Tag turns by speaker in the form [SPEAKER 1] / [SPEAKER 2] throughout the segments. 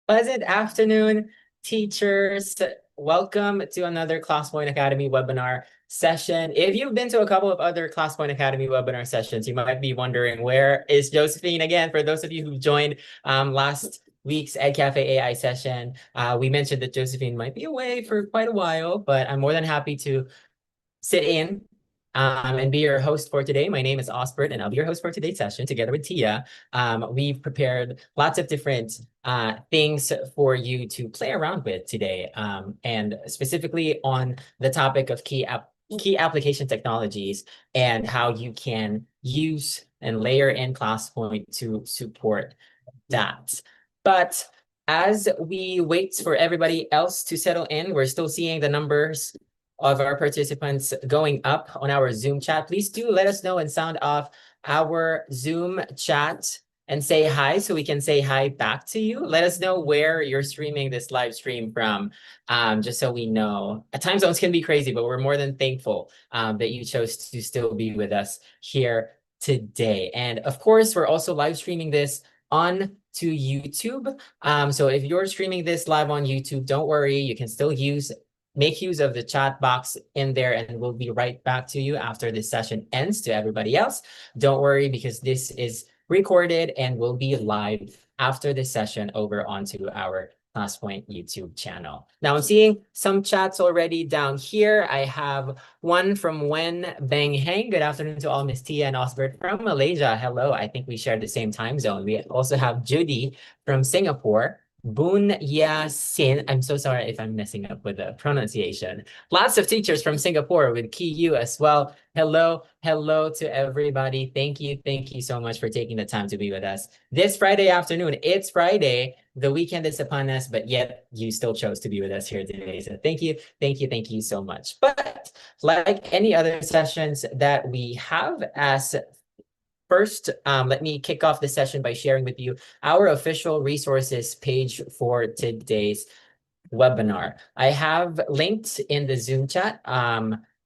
[SPEAKER 1] Pleasant afternoon, teachers. Welcome to another ClassPoint Academy webinar session. If you've been to a couple of other ClassPoint Academy webinar sessions, you might be wondering, where is Josephine again? For those of you who joined last week's EdCafe AI session, we mentioned that Josephine might be away for quite a while, but I'm more than happy to sit in and be your host for today. My name is Osbert, and I'll be your host for today's session together with Tia. We've prepared lots of different things for you to play around with today, and specifically on the topic of key application technologies and how you can use and layer in ClassPoint to support that. But as we wait for everybody else to settle in, we're still seeing the numbers of our participants going up on our Zoom chat. Please do let us know and sound off our Zoom chat and say hi so we can say hi back to you. Let us know where you're streaming this live stream from, just so we know. Time zones can be crazy, but we're more than thankful that you chose to still be with us here today. And of course, we're also live streaming this on to YouTube. So if you're streaming this live on YouTube, don't worry, you can still make use of the chat box in there, and we'll be right back to you after this session ends. To everybody else, don't worry, because this is recorded and will be live after this session over onto our ClassPoint YouTube channel. Now I'm seeing some chats already down here. I have one from Wen Bang Heng. Good afternoon to all, Miss Tia and Osbert from Malaysia. Hello, I think we share the same time zone. We also have Judy from Singapore. Boon Ya Sin. I'm so sorry if I'm messing up with the pronunciation. Lots of teachers from Singapore with Ki as well. Hello to everybody. Thank you so much for taking the time to be with us this Friday afternoon. It's Friday. The weekend is upon us, but yet you still chose to be with us here today. So thank you so much. But like any other sessions that we have, as first, let me kick off the session by sharing with you our official resources page for today's webinar. I have linked in the Zoom chat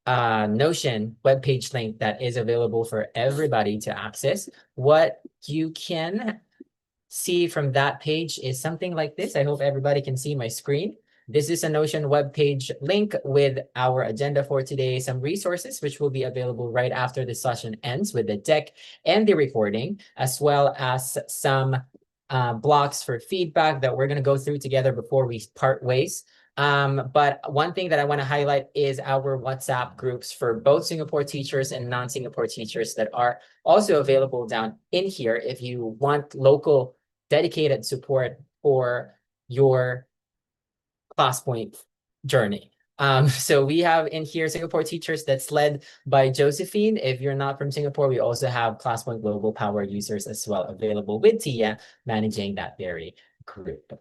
[SPEAKER 1] Notion webpage link that is available for everybody to access. What you can see from that page is something like this. I hope everybody can see my screen. This is a Notion webpage link with our agenda for today, some resources which will be available right after the session ends with the deck and the recording, as well as some blocks for feedback that we're going to go through together before we part ways. But one thing that I want to highlight is our WhatsApp groups for both Singapore teachers and non-Singapore teachers that are also available down in here if you want local dedicated support for your ClassPoint journey. So we have in here Singapore teachers that's led by Josephine. If you're not from Singapore, we also have ClassPoint Global Power users as well available with Tia managing that very group.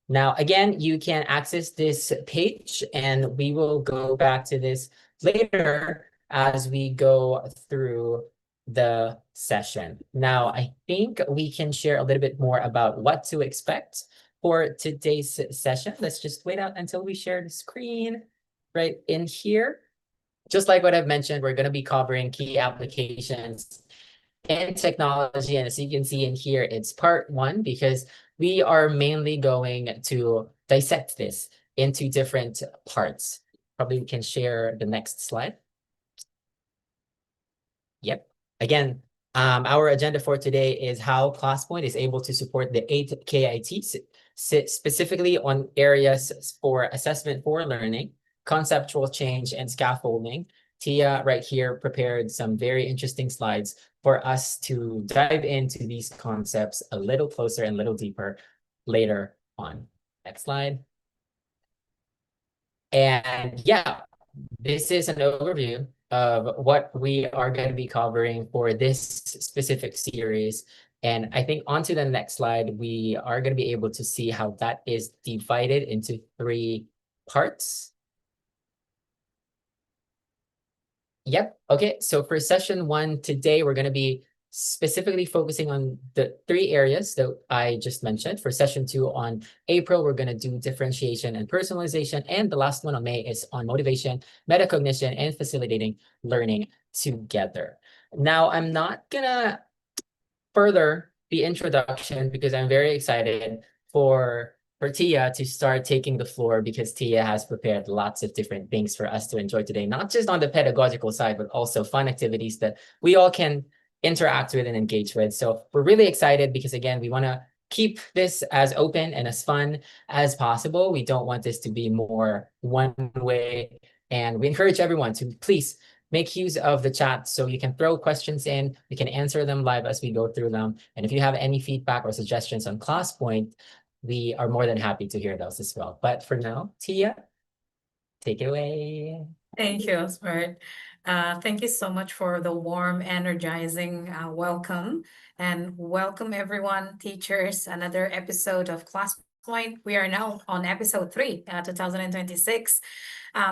[SPEAKER 1] Now, again, you can access this page, and we will go back to this later as we go through the session. Now, I think we can share a little bit more about what to expect for today's session. Let's just wait out until we share the screen right in here. Just like what I've mentioned, we're going to be covering key applications in technology. And as you can see in here, it's part one, because we are mainly going to dissect this into different parts. Probably we can share the next slide. Yep. Again, our agenda for today is how ClassPoint is able to support the 8 KITs, specifically on areas for assessment for learning, conceptual change, and scaffolding. Tia right here prepared some very interesting slides for us to dive into these concepts a little closer and a little deeper later on. Next slide. And yeah, this is an overview of what we are going to be covering for this specific series. And I think onto the next slide, we are going to be able to see how that is divided into 3 parts. Yep. Okay. So for session 1 today, we're going to be specifically focusing on the 3 areas that I just mentioned. For session 2 on April, we're going to do differentiation and personalization. And the last one on May is on motivation, metacognition, and facilitating learning together. Now, I'm not going to further the introduction because I'm very excited for for Tia to start taking the floor, because Tia has prepared lots of different things for us to enjoy today, not just on the pedagogical side, but also fun activities that we all can interact with and engage with. So we're really excited because, again, we want to keep this as open and as fun as possible. We don't want this to be more one way. And we encourage everyone to please make use of the chat so you can throw questions in. We can answer them live as we go through them. And if you have any feedback or suggestions on ClassPoint, we are more than happy to hear those as well. But for now, Tia, take it away.
[SPEAKER 2] Thank you, Osbert. Thank you so much for the warm, energizing welcome. And welcome everyone, teachers, another episode of ClassPoint. We are now on episode 3, 2026.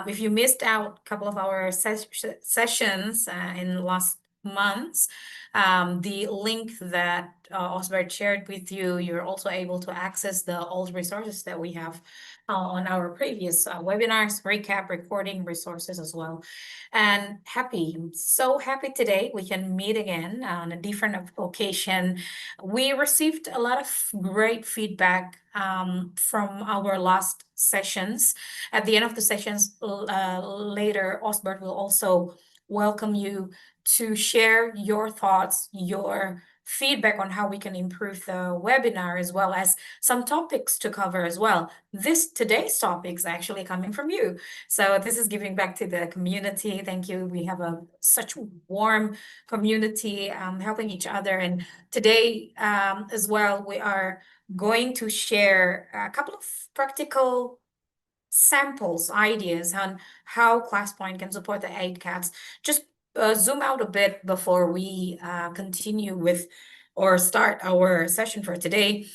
[SPEAKER 2] If you missed out a couple of our sessions in last months, the link that Osbert shared with you, you're also able to access the old resources that we have on our previous webinars, recap, recording resources as well. And so happy today we can meet again on a different occasion. We received a lot of great feedback from our last sessions. At the end of the sessions later, Osbert will also welcome you to share your thoughts, your feedback on how we can improve the webinar, as well as some topics to cover as well. Today's topic is actually coming from you. So this is giving back to the community. Thank you. We have such warm community helping each other. And today as well, we are going to share a couple of practical samples, ideas on how ClassPoint can support the EdCats. Just zoom out a bit before we continue with or start our session for today.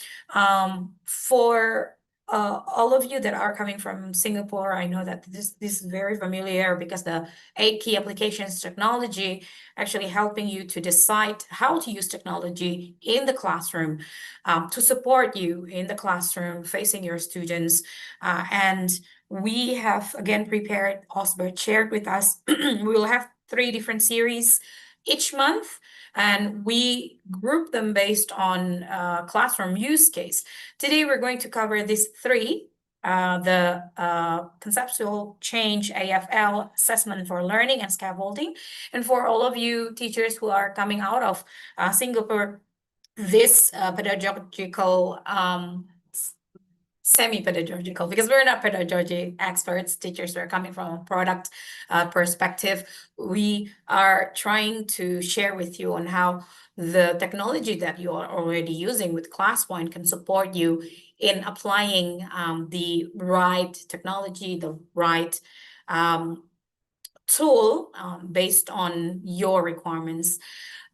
[SPEAKER 2] For all of you that are coming from Singapore, I know that this is very familiar because the 8 key applications technology actually helping you to decide how to use technology in the classroom to support you in the classroom facing your students. And we have again prepared, Osbert shared with us, we will have 3 different series each month, and we group them based on classroom use case. Today, we're going to cover these 3, the Conceptual Change AFL, Assessment for Learning and Scaffolding. And for all of you teachers who are coming out of Singapore, this pedagogical semi-pedagogical, because we're not pedagogy experts, teachers are coming from a product perspective. We are trying to share with you on how the technology that you are already using with ClassPoint can support you in applying the right technology, the right tool based on your requirements.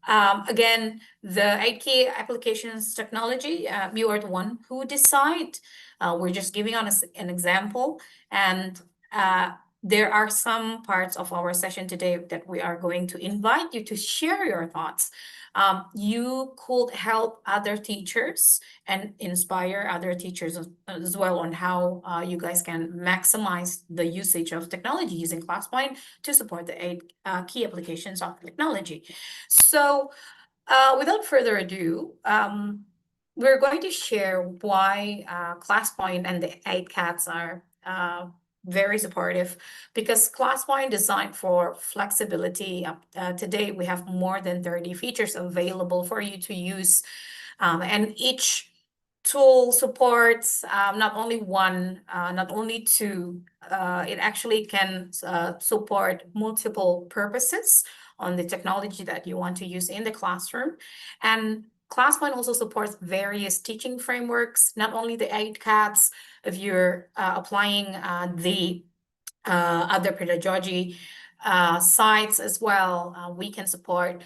[SPEAKER 2] Again, the 8 key applications technology, you are the one who decide. We're just giving on an example, and there are some parts of our session today that we are going to invite you to share your thoughts. You could help other teachers and inspire other teachers as well on how you guys can maximize the usage of technology using ClassPoint to support the 8 key applications of technology. So without further ado, we're going to share why ClassPoint and the 8 cats are very supportive, because ClassPoint designed for flexibility. Today, we have more than 30 features available for you to use, and each tool supports not only one, not only two, it actually can support multiple purposes on the technology that you want to use in the classroom. And ClassPoint also supports various teaching frameworks, not only the 8 cats. If you're applying the other pedagogy sites as well, we can support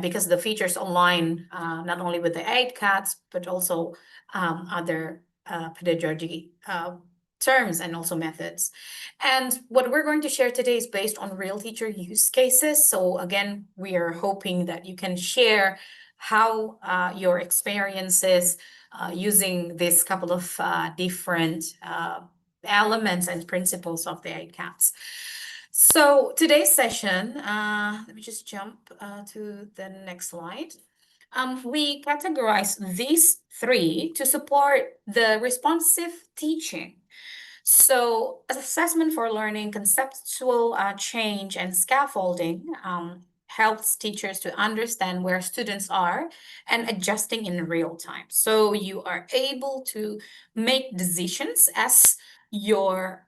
[SPEAKER 2] because the features align not only with the 8 cats, but also other pedagogy terms and also methods. And what we're going to share today is based on real teacher use cases. So again, we are hoping that you can share how your experiences using this couple of different elements and principles of the 8 cats. So today's session, let me just jump to the next slide. We categorize these three to support the responsive teaching. So assessment for learning, conceptual change, and scaffolding helps teachers to understand where students are and adjusting in real time. So you are able to make decisions as your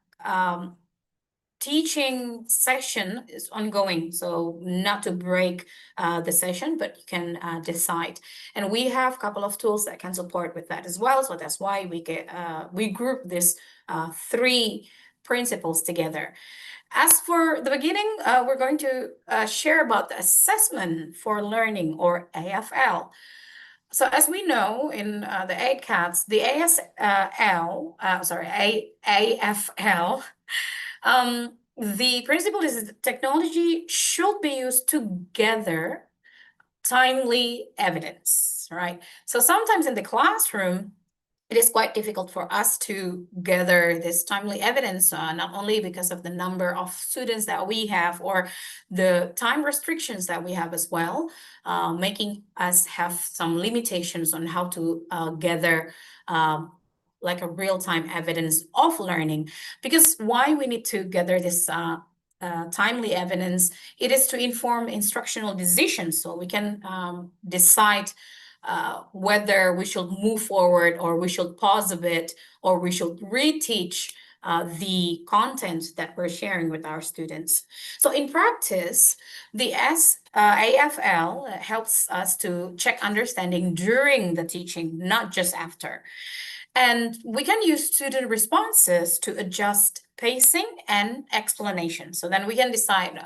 [SPEAKER 2] teaching session is ongoing, so not to break the session, but you can decide. And we have a couple of tools that can support with that as well. So that's why we group this three principles together. As for the beginning, we're going to share about the assessment for learning, or AFL. So as we know in the ACATS, the AFL, the principle is that technology should be used to gather timely evidence, right? So sometimes in the classroom, it is quite difficult for us to gather this timely evidence, not only because of the number of students that we have or the time restrictions that we have as well, making us have some limitations on how to gather like a real-time evidence of learning. Because why we need to gather this timely evidence, it is to inform instructional decisions, so we can decide whether we should move forward or we should pause a bit or we should reteach the content that we're sharing with our students. So in practice, the AFL helps us to check understanding during the teaching, not just after. And we can use student responses to adjust pacing and explanation. So then we can decide,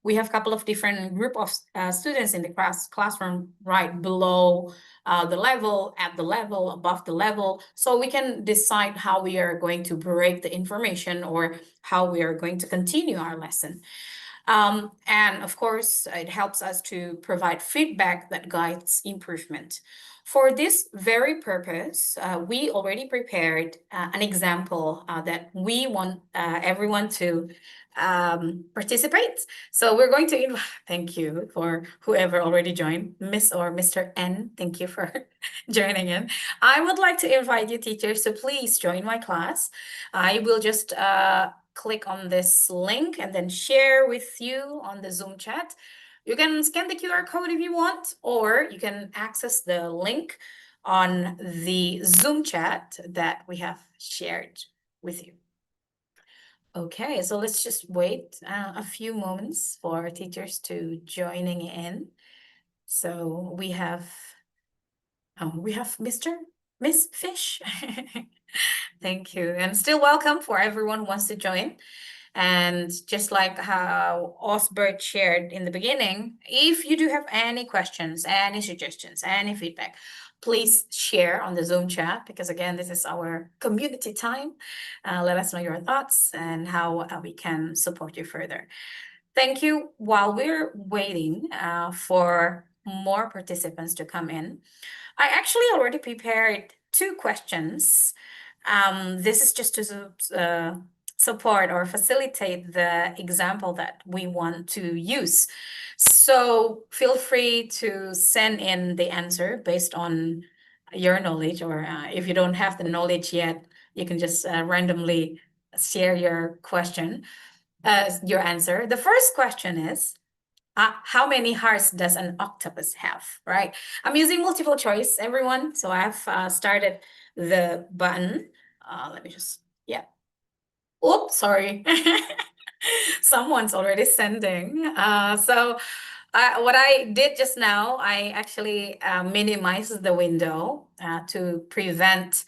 [SPEAKER 2] we have a couple of different group of students in the classroom right below the level, at the level, above the level. So we can decide how we are going to break the information or how we are going to continue our lesson. And of course, it helps us to provide feedback that guides improvement. For this very purpose, we already prepared an example that we want everyone to participate. So we're going to thank you for whoever already joined, Miss or Mr. N. Thank you for joining in. I would like to invite you teachers to please join my class. I will just click on this link and then share with you on the Zoom chat. You can scan the QR code if you want, or you can access the link on the Zoom chat that we have shared with you. Okay, so let's just wait a few moments for teachers to joining in. So we have Miss Fish. Thank you, and still welcome for everyone who wants to join. And just like how Osbert shared in the beginning, if you do have any questions, any suggestions, any feedback, please share on the Zoom chat, because again, this is our community time. Let us know your thoughts and how we can support you further. Thank you. While we're waiting for more participants to come in, I actually already prepared two questions. This is just to support or facilitate the example that we want to use. So feel free to send in the answer based on your knowledge, or if you don't have the knowledge yet, you can just randomly share your question, your answer. The first question is, how many hearts does an octopus have, right? I'm using multiple choice, everyone. So I've started the button. Let me just, yeah. Oops, sorry. Someone's already sending. So what I did just now, I actually minimized the window to prevent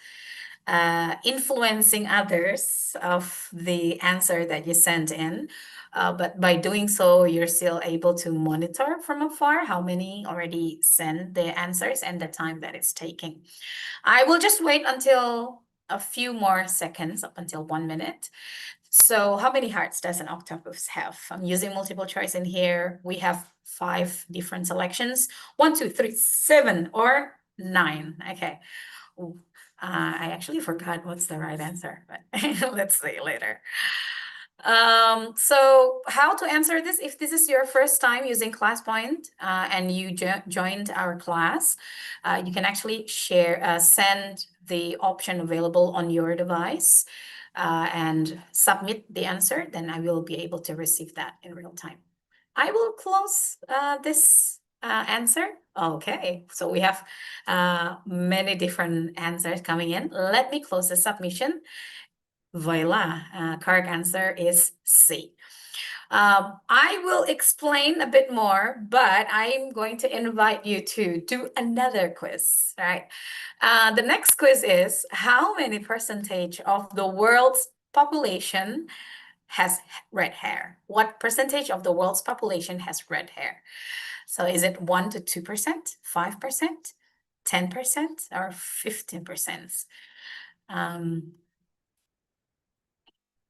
[SPEAKER 2] influencing others of the answer that you sent in. But by doing so, you're still able to monitor from afar how many already sent the answers and the time that it's taking. I will just wait until a few more seconds, up until 1 minute. So how many hearts does an octopus have? I'm using multiple choice in here. We have 5 different selections. 1, 2, 3, 7, or 9. Okay. I actually forgot what's the right answer, but let's see later. So how to answer this? If this is your first time using ClassPoint and you joined our class, you can actually send the option available on your device and submit the answer. Then I will be able to receive that in real time. I will close this answer. Okay, so we have many different answers coming in. Let me close the submission. Voila, correct answer is C. I will explain a bit more, but I'm going to invite you to do another quiz, right? The next quiz is how many percentage of the world's population has red hair? What percentage of the world's population has red hair? So is it 1 to 2%, 5%, 10%, or 15%?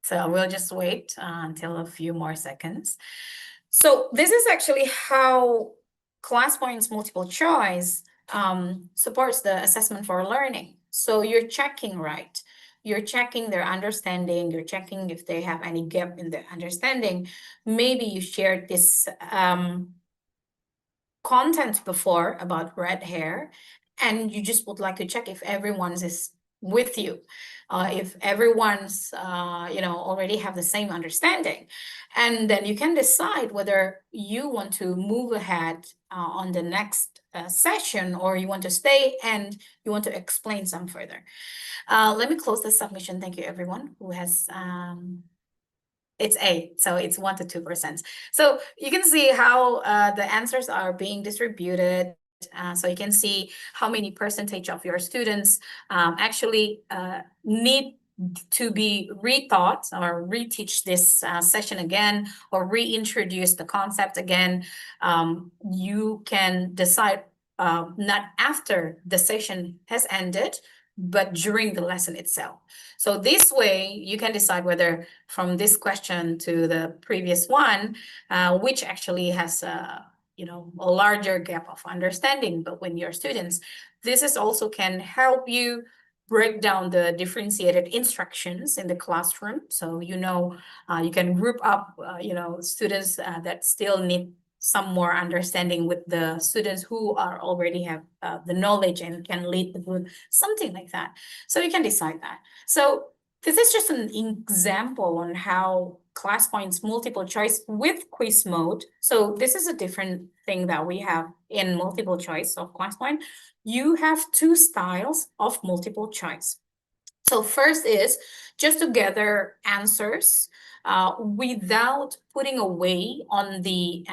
[SPEAKER 2] So we'll just wait until a few more seconds. So this is actually how ClassPoint's multiple choice supports the assessment for learning. So you're checking, right? You're checking their understanding. You're checking if they have any gap in their understanding. Maybe you shared this content before about red hair, and you just would like to check if everyone's is with you, if everyone's already have the same understanding, and then you can decide whether you want to move ahead on the next session, or you want to stay and you want to explain some further. Let me close the submission. Thank you everyone who has it's A, so it's 1 to 2%. So you can see how the answers are being distributed. So you can see how many percentage of your students actually need to be retaught or reteach this session again, or reintroduce the concept again. You can decide not after the session has ended, but during the lesson itself. So this way you can decide whether from this question to the previous one, which actually has a larger gap of understanding. But when you're students, this is also can help you break down the differentiated instructions in the classroom. So you can group up students that still need some more understanding with the students who are already have the knowledge and can lead the group, something like that. So you can decide that. So this is just an example on how ClassPoint's multiple choice with quiz mode. So this is a different thing that we have in multiple choice of ClassPoint. You have two styles of multiple choice. So first is just to gather answers without putting away on the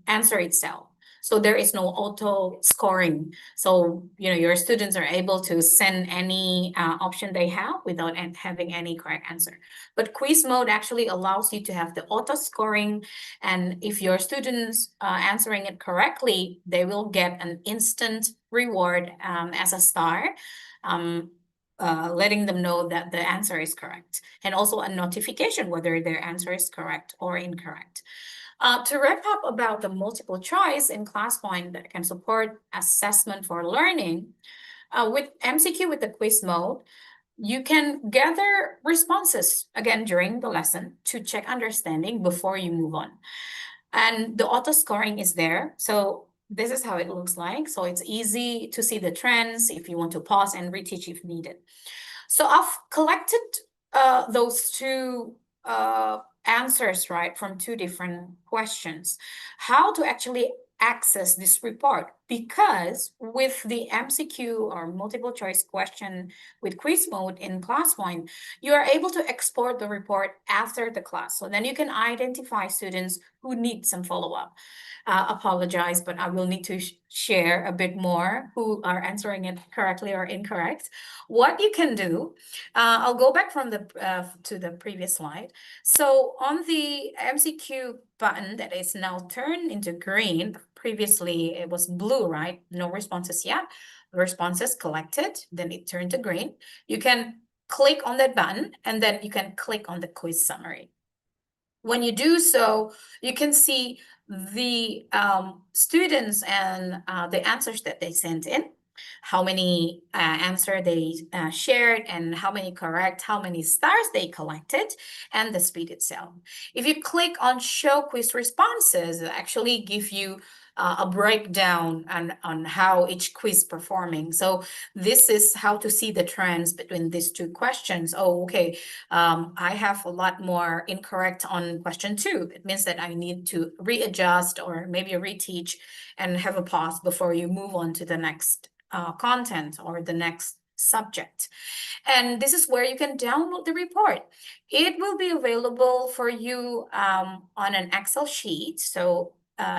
[SPEAKER 2] answer itself. So there is no auto scoring. So your students are able to send any option they have without having any correct answer. But quiz mode actually allows you to have the auto scoring, and if your students answering it correctly, they will get an instant reward as a star. Letting them know that the answer is correct, and also a notification whether their answer is correct or incorrect. To wrap up about the multiple choice in ClassPoint that can support assessment for learning, with MCQ with the quiz mode, you can gather responses again during the lesson to check understanding before you move on. And the auto scoring is there. So this is how it looks like. So it's easy to see the trends if you want to pause and reteach if needed. So I've collected those two answers, right, from two different questions. How to actually access this report, because with the MCQ or multiple choice question with quiz mode in ClassPoint, you are able to export the report after the class. So then you can identify students who need some follow-up. Apologize, but I will need to share a bit more who are answering it correctly or incorrect. What you can do, I'll go back from to the previous slide. So on the MCQ button that is now turned into green, previously it was blue, right? No responses yet. Responses collected, then it turned to green. You can click on that button, and then you can click on the quiz summary. When you do so, you can see the students and the answers that they sent in. how many answer they shared, and how many correct, how many stars they collected, and the speed itself. If you click on show quiz responses, it actually give you a breakdown on how each quiz performing. So this is how to see the trends between these two questions. Oh, okay, I have a lot more incorrect on question 2. It means that I need to readjust or maybe reteach and have a pause before you move on to the next content or the next subject. And this is where you can download the report. It will be available for you on an Excel sheet. So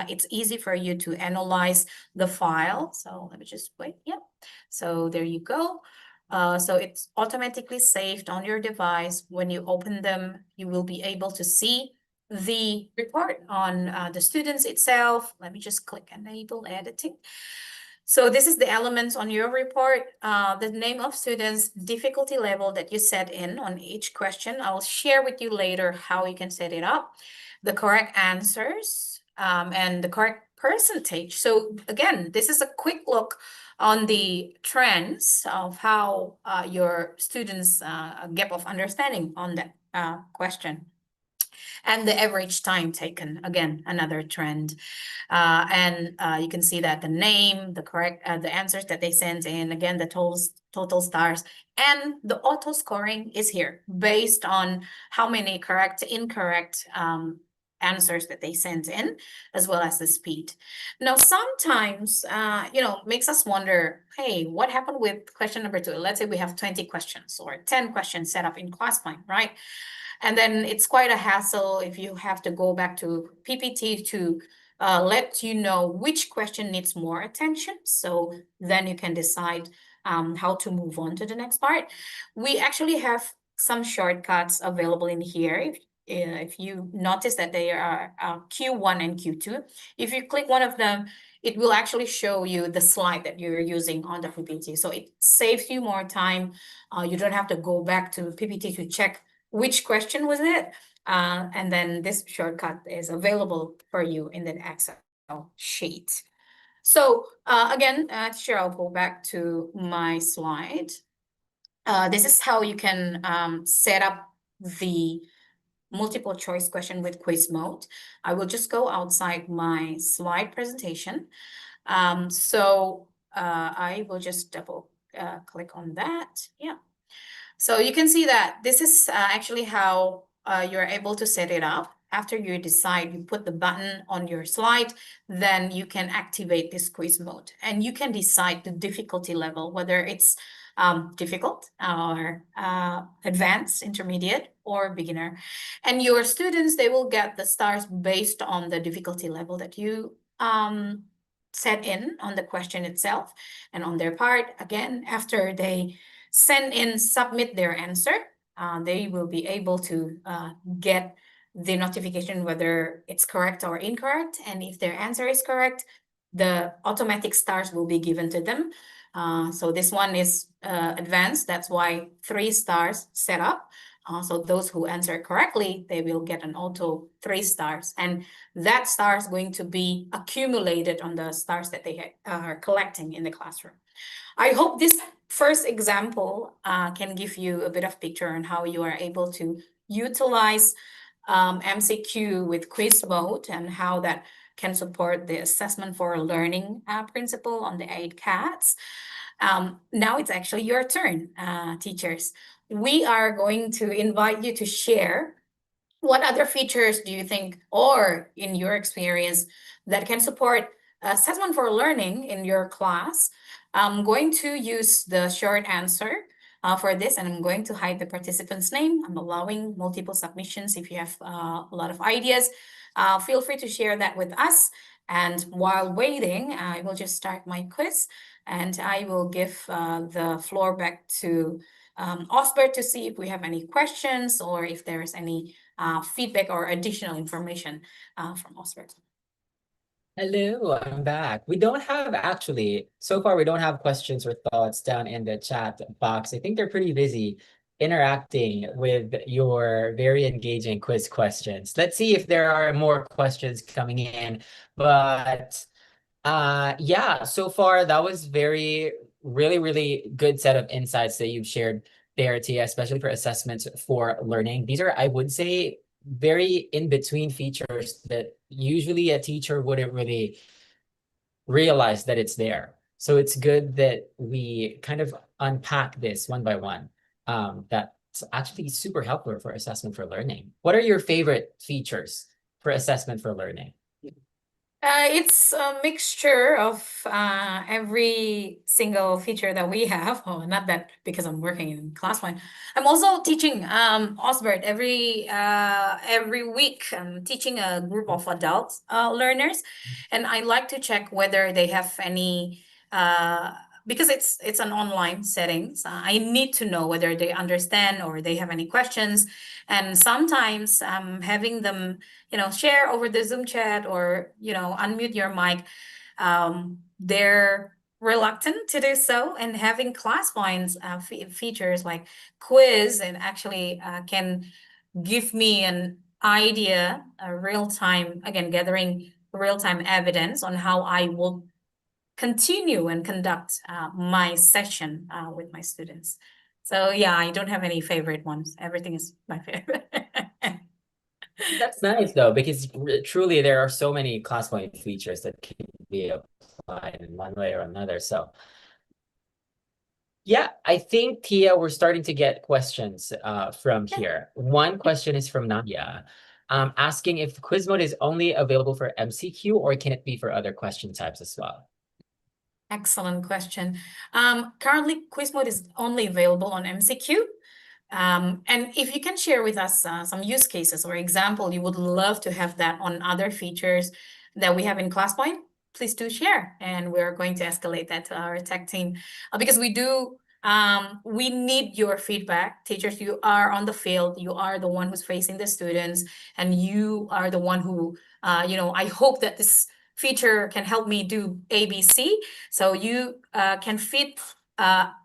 [SPEAKER 2] it's easy for you to analyze the file. So let me just wait. Yep. So there you go. So it's automatically saved on your device. When you open them, you will be able to see the report on the students itself. Let me just click enable editing. So this is the elements on your report, the name of students, difficulty level that you set in on each question. I'll share with you later how you can set it up, the correct answers, and the correct percentage. So again, this is a quick look on the trends of how your students' gap of understanding on that question. And the average time taken, again, another trend. And you can see that the name, the correct, the answers that they sent in, again, the total stars, and the auto scoring is here based on how many correct, incorrect answers that they sent in, as well as the speed. Now, sometimes, makes us wonder, hey, what happened with question number 2? Let's say we have 20 questions or 10 questions set up in ClassPoint, right? And then it's quite a hassle if you have to go back to PPT to let you know which question needs more attention. So then you can decide how to move on to the next part. We actually have some shortcuts available in here. If you notice that they are Q1 and Q2, if you click one of them, it will actually show you the slide that you're using on the PPT. So it saves you more time. You don't have to go back to PPT to check which question was it. And then this shortcut is available for you in the Excel sheet. So again, sure, I'll go back to my slide. This is how you can set up the multiple choice question with quiz mode. I will just go outside my slide presentation. So I will just double click on that. Yeah. So you can see that this is actually how you're able to set it up. After you decide, you put the button on your slide, then you can activate this quiz mode. And you can decide the difficulty level, whether it's difficult or advanced, intermediate, or beginner. And your students, they will get the stars based on the difficulty level that you set in on the question itself. And on their part, again, after they submit their answer, they will be able to get the notification whether it's correct or incorrect. And if their answer is correct, the automatic stars will be given to them. So this one is advanced. That's why 3 stars set up. So those who answer correctly, they will get an auto 3 stars. And that star is going to be accumulated on the stars that they are collecting in the classroom. I hope this first example can give you a bit of picture on how you are able to utilize MCQ with quiz mode and how that can support the assessment for learning principle on the 8 cats. Now it's actually your turn, teachers. We are going to invite you to share what other features do you think, or in your experience, that can support assessment for learning in your class. I'm going to use the short answer for this, and I'm going to hide the participant's name. I'm allowing multiple submissions. If you have a lot of ideas, feel free to share that with us. And while waiting, I will just start my quiz, and I will give the floor back to Osbert to see if we have any questions or if there's any feedback or additional information from Osbert.
[SPEAKER 1] Hello, I'm back. We don't have actually, so far we don't have questions or thoughts down in the chat box. I think they're pretty busy interacting with your very engaging quiz questions. Let's see if there are more questions coming in. But yeah, so far that was very really, really good set of insights that you've shared there, Tia, especially for assessments for learning. These are, I would say, very in-between features that usually a teacher wouldn't really realize that it's there. So it's good that we kind of unpack this one by one. That's actually super helpful for assessment for learning. What are your favorite features for assessment for learning?
[SPEAKER 2] It's a mixture of every single feature that we have. Oh, not that because I'm working in ClassPoint. I'm also teaching Osbert every week. I'm teaching a group of adult learners, and I like to check whether they have any because it's an online settings. I need to know whether they understand or they have any questions, and sometimes having them share over the Zoom chat or, unmute your mic. They're reluctant to do so, and having ClassPoints features like quiz and actually can give me an idea, a real time, again, gathering real time evidence on how I will continue and conduct my session with my students. So yeah, I don't have any favorite ones. Everything is my favorite.
[SPEAKER 1] That's nice though, because truly there are so many ClassPoint features that can be applied in one way or another. So yeah, I think Tia, we're starting to get questions from here. One question is from Nadia, asking if quiz mode is only available for MCQ or can it be for other question types as well?
[SPEAKER 2] Excellent question. Currently, quiz mode is only available on MCQ. And if you can share with us some use cases or example, you would love to have that on other features that we have in ClassPoint, please do share. And we're going to escalate that to our tech team because we need your feedback. Teachers, you are on the field, you are the one who's facing the students, and you are the one who, I hope that this feature can help me do ABC. So you can feed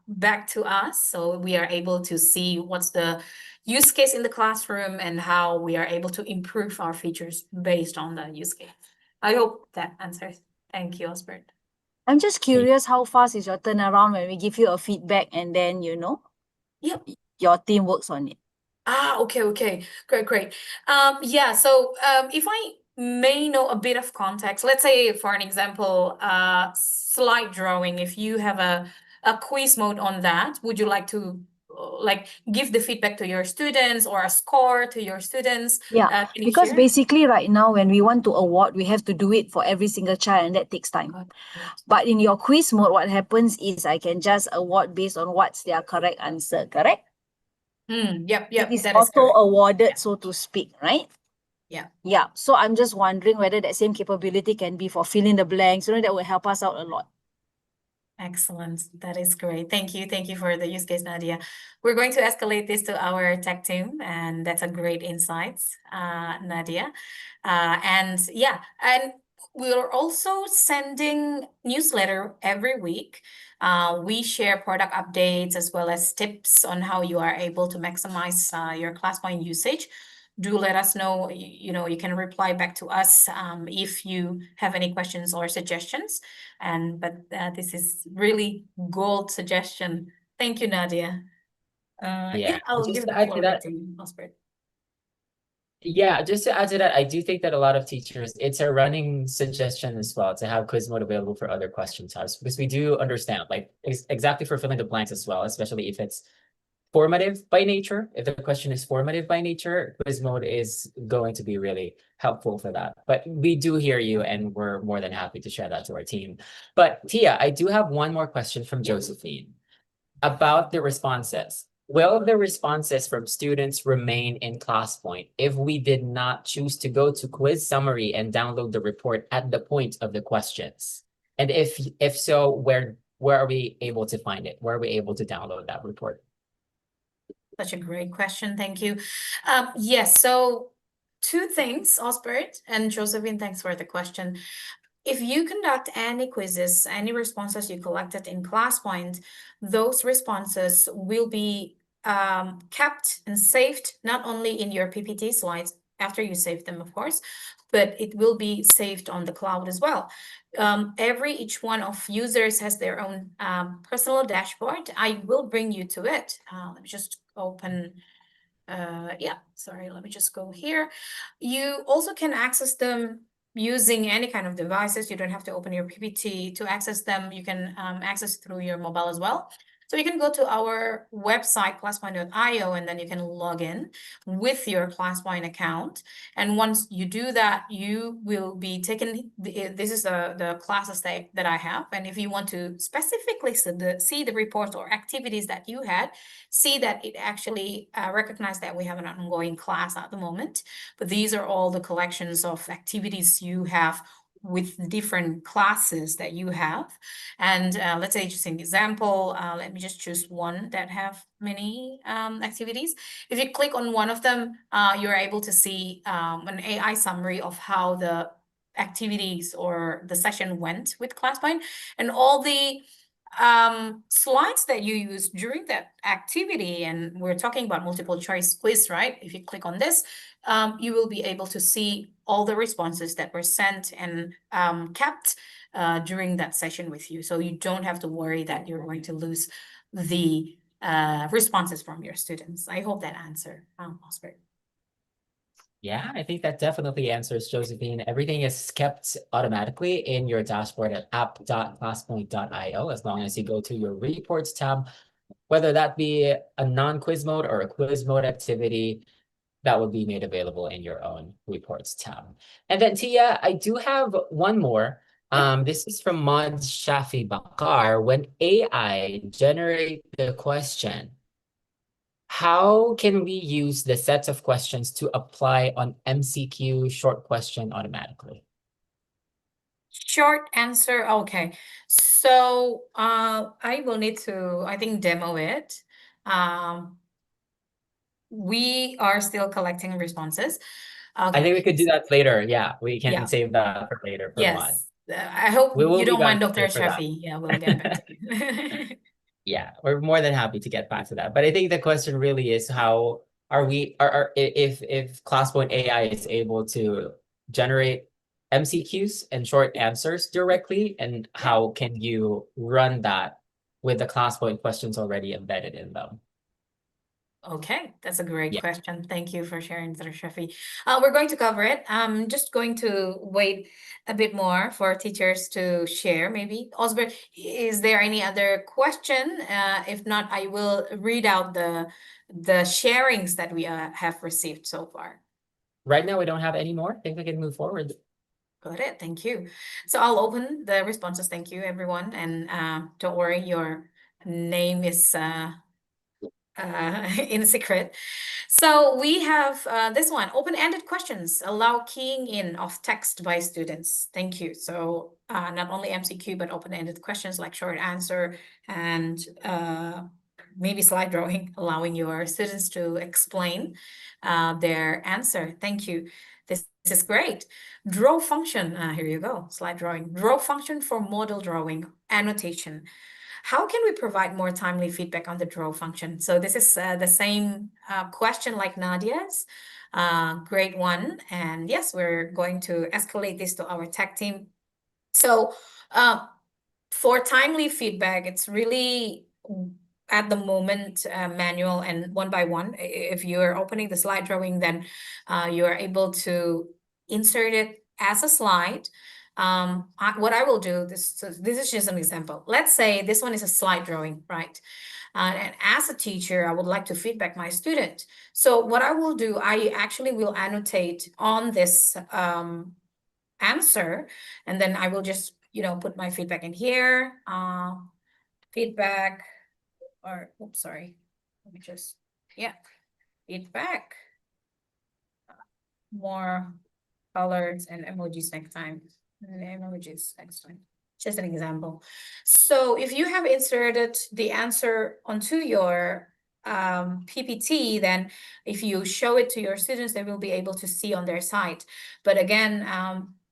[SPEAKER 2] back to us so we are able to see what's the use case in the classroom and how we are able to improve our features based on the use case. I hope that answers. Thank you, Osbert.
[SPEAKER 3] I'm just curious, how fast is your turnaround when we give you a feedback and then,
[SPEAKER 2] Yep.
[SPEAKER 3] your team works on it?
[SPEAKER 2] Okay. Great. Yeah, so if I may know a bit of context, let's say for an example, slide drawing, if you have a quiz mode on that, would you like to give the feedback to your students or a score to your students?
[SPEAKER 3] Yeah,
[SPEAKER 2] Can you
[SPEAKER 3] because
[SPEAKER 2] share?
[SPEAKER 3] basically right now when we want to award, we have to do it for every single child and that takes time.
[SPEAKER 2] Got it.
[SPEAKER 3] But in your quiz mode, what happens is I can just award based on what's their correct answer, correct?
[SPEAKER 2] Yep,
[SPEAKER 3] It is
[SPEAKER 2] that is
[SPEAKER 3] auto
[SPEAKER 2] correct.
[SPEAKER 3] awarded, so to speak, right?
[SPEAKER 2] Yeah.
[SPEAKER 3] Yeah, so I'm just wondering whether that same capability can be for fill in the blanks, that will help us out a lot.
[SPEAKER 2] Excellent. That is great. Thank you. Thank you for the use case, Nadia. We're going to escalate this to our tech team, and that's a great insight, Nadia. And we're also sending newsletter every week. We share product updates as well as tips on how you are able to maximize your ClassPoint usage. Do let us know. You can reply back to us if you have any questions or suggestions. But this is really gold suggestion. Thank you, Nadia. I'll
[SPEAKER 1] Just
[SPEAKER 2] give
[SPEAKER 1] to
[SPEAKER 2] the
[SPEAKER 1] add to
[SPEAKER 2] floor
[SPEAKER 1] that,
[SPEAKER 2] back to you, Osbert.
[SPEAKER 1] yeah, just to add to that, I do think that a lot of teachers, it's a running suggestion as well to have quiz mode available for other question types because we do understand, like exactly for filling the blanks as well, especially if it's formative by nature. If the question is formative by nature, quiz mode is going to be really helpful for that. But we do hear you and we're more than happy to share that to our team. But Tia, I do have one more question from Josephine about the responses. Will the responses from students remain in ClassPoint if we did not choose to go to quiz summary and download the report at the point of the questions? And if so, where are we able to find it? Where are we able to download that report?
[SPEAKER 2] Such a great question. Thank you. Yes, so two things, Osbert and Josephine, thanks for the question. If you conduct any quizzes, any responses you collected in ClassPoint, those responses will be kept and saved not only in your PPT slides, after you save them, of course, but it will be saved on the cloud as well. Each one of users has their own personal dashboard. I will bring you to it. Let me just open. Let me just go here. You also can access them using any kind of devices. You don't have to open your PPT to access them. You can access through your mobile as well. So you can go to our website, classpoint.io, and then you can log in with your ClassPoint account. And once you do that, you will be taken, this is the classes that I have. And if you want to specifically see the reports or activities that you had, see that it actually recognizes that we have an ongoing class at the moment. But these are all the collections of activities you have with different classes that you have. And let's say just an example, let me just choose one that have many activities. If you click on one of them, you're able to see an AI summary of how the activities or the session went with ClassPoint, and all the slides that you use during that activity. And we're talking about multiple choice quiz, right? If you click on this, you will be able to see all the responses that were sent and kept during that session with you. So you don't have to worry that you're going to lose the responses from your students. I hope that answered, Oscar.
[SPEAKER 1] Yeah, I think that definitely answers, Josephine. Everything is kept automatically in your dashboard at app.classpoint.io as long as you go to your reports tab, whether that be a non-quiz mode or a quiz mode activity, that will be made available in your own reports tab. And then Tia, I do have one more. This is from Mod Shafi Bakar. When AI generate the question, how can we use the sets of questions to apply on MCQ short question automatically?
[SPEAKER 2] Short answer, okay. So I will need to, I think, demo it. We are still collecting responses. Okay.
[SPEAKER 1] I think we could do that later. Yeah, we can save that for later for Mod.
[SPEAKER 2] Yes. I hope you don't mind, Dr. Shafi. Yeah, we'll get back to you.
[SPEAKER 1] Yeah, we're more than happy to get back to that. But I think the question really is how are we if ClassPoint AI is able to generate MCQs and short answers directly, and how can you run that with the ClassPoint questions already embedded in them?
[SPEAKER 2] Okay, that's a great question. Thank you for sharing, Dr. Shafi. We're going to cover it. I'm just going to wait a bit more for teachers to share, maybe. Osbert, is there any other question? If not, I will read out the sharings that we have received so far.
[SPEAKER 1] Right now, we don't have any more. I think we can move forward.
[SPEAKER 2] Got it. Thank you. So I'll open the responses. Thank you, everyone. And don't worry, your name is in secret. So we have this one, open-ended questions allow keying in of text by students. Thank you. So not only MCQ, but open-ended questions like short answer and maybe slide drawing, allowing your students to explain their answer. Thank you. This is great. Draw function, here you go, slide drawing. Draw function for model drawing, annotation. How can we provide more timely feedback on the draw function? So this is the same question like Nadia's, grade 1. And yes, we're going to escalate this to our tech team. So for timely feedback, it's really at the moment manual and one by one. If you're opening the slide drawing, then you are able to insert it as a slide. What I will do, this is just an example. Let's say this one is a slide drawing, right? And as a teacher, I would like to feedback my student. So what I will do, I actually will annotate on this answer, and then I will just, put my feedback in here. Feedback, or, oops, sorry. Let me just, feedback. More colors and emojis next time. Just an example. So if you have inserted the answer onto your PPT, then if you show it to your students, they will be able to see on their site. But again,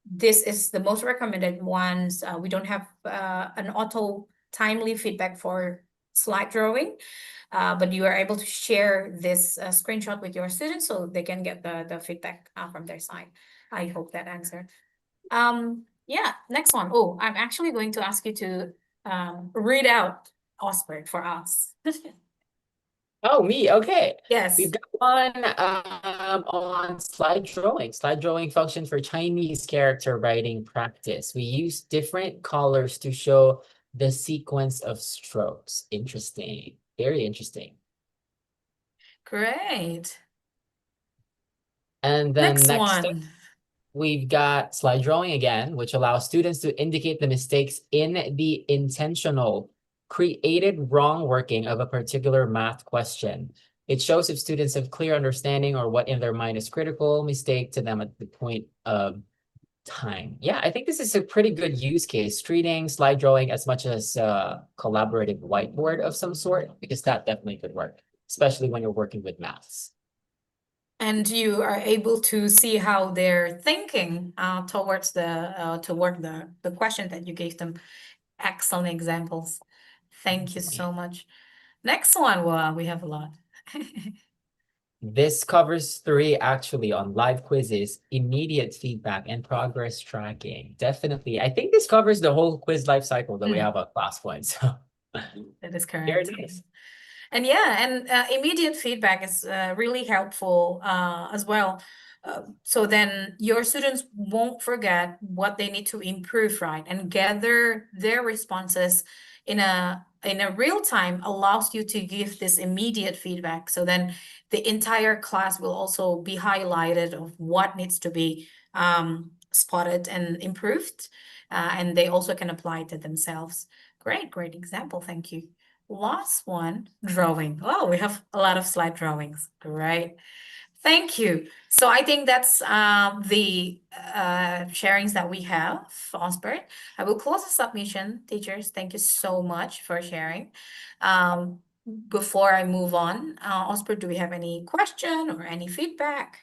[SPEAKER 2] this is the most recommended ones. We don't have an auto timely feedback for slide drawing, but you are able to share this screenshot with your students so they can get the feedback from their side. I hope that answered. Yeah, next one. Oh, I'm actually going to ask you to read out Osbert for us.
[SPEAKER 1] Oh, me, okay.
[SPEAKER 2] Yes.
[SPEAKER 1] We've got one on slide drawing. Slide drawing function for Chinese character writing practice. We use different colors to show the sequence of strokes. Interesting. Very interesting.
[SPEAKER 2] Great.
[SPEAKER 1] And then
[SPEAKER 2] Next
[SPEAKER 1] next up,
[SPEAKER 2] one.
[SPEAKER 1] we've got slide drawing again, which allows students to indicate the mistakes in the intentional, created wrong working of a particular math question. It shows if students have clear understanding or what in their mind is critical mistake to them at the point of time. Yeah, I think this is a pretty good use case, treating slide drawing as much as a collaborative whiteboard of some sort, because that definitely could work, especially when you're working with maths.
[SPEAKER 2] And you are able to see how they're thinking towards the question that you gave them. Excellent examples. Thank you so much. Next one. Wow, we have a lot.
[SPEAKER 1] This covers 3 actually on live quizzes, immediate feedback, and progress tracking. Definitely. I think this covers the whole quiz life cycle that we have at ClassPoint. So
[SPEAKER 2] That is correct.
[SPEAKER 1] very nice.
[SPEAKER 2] And yeah, and immediate feedback is really helpful as well. So then your students won't forget what they need to improve, right? And gather their responses in a real time allows you to give this immediate feedback. So then the entire class will also be highlighted of what needs to be spotted and improved. And they also can apply it to themselves. Great example. Thank you. Last one, drawing. Oh, we have a lot of slide drawings. Great. Thank you. So I think that's the sharings that we have, Osbert. I will close the submission. Teachers, thank you so much for sharing. Before I move on, Osbert, do we have any question or any feedback?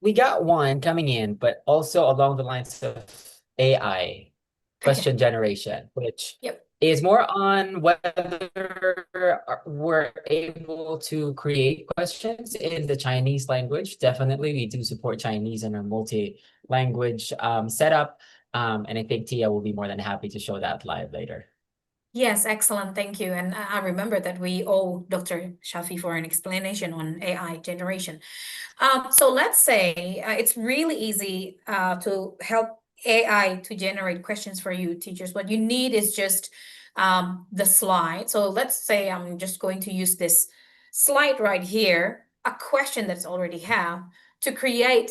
[SPEAKER 1] We got one coming in, but also along the lines of AI question generation, which is more on whether we're able to create questions in the Chinese language. Definitely, we do support Chinese in our multi-language setup. And I think Tia will be more than happy to show that live later.
[SPEAKER 2] Yes, excellent. Thank you. And I remember that we owe Dr. Shafi for an explanation on AI generation. So let's say it's really easy to help AI to generate questions for you, teachers. What you need is just the slide. So let's say I'm just going to use this slide right here, a question that's already have, to create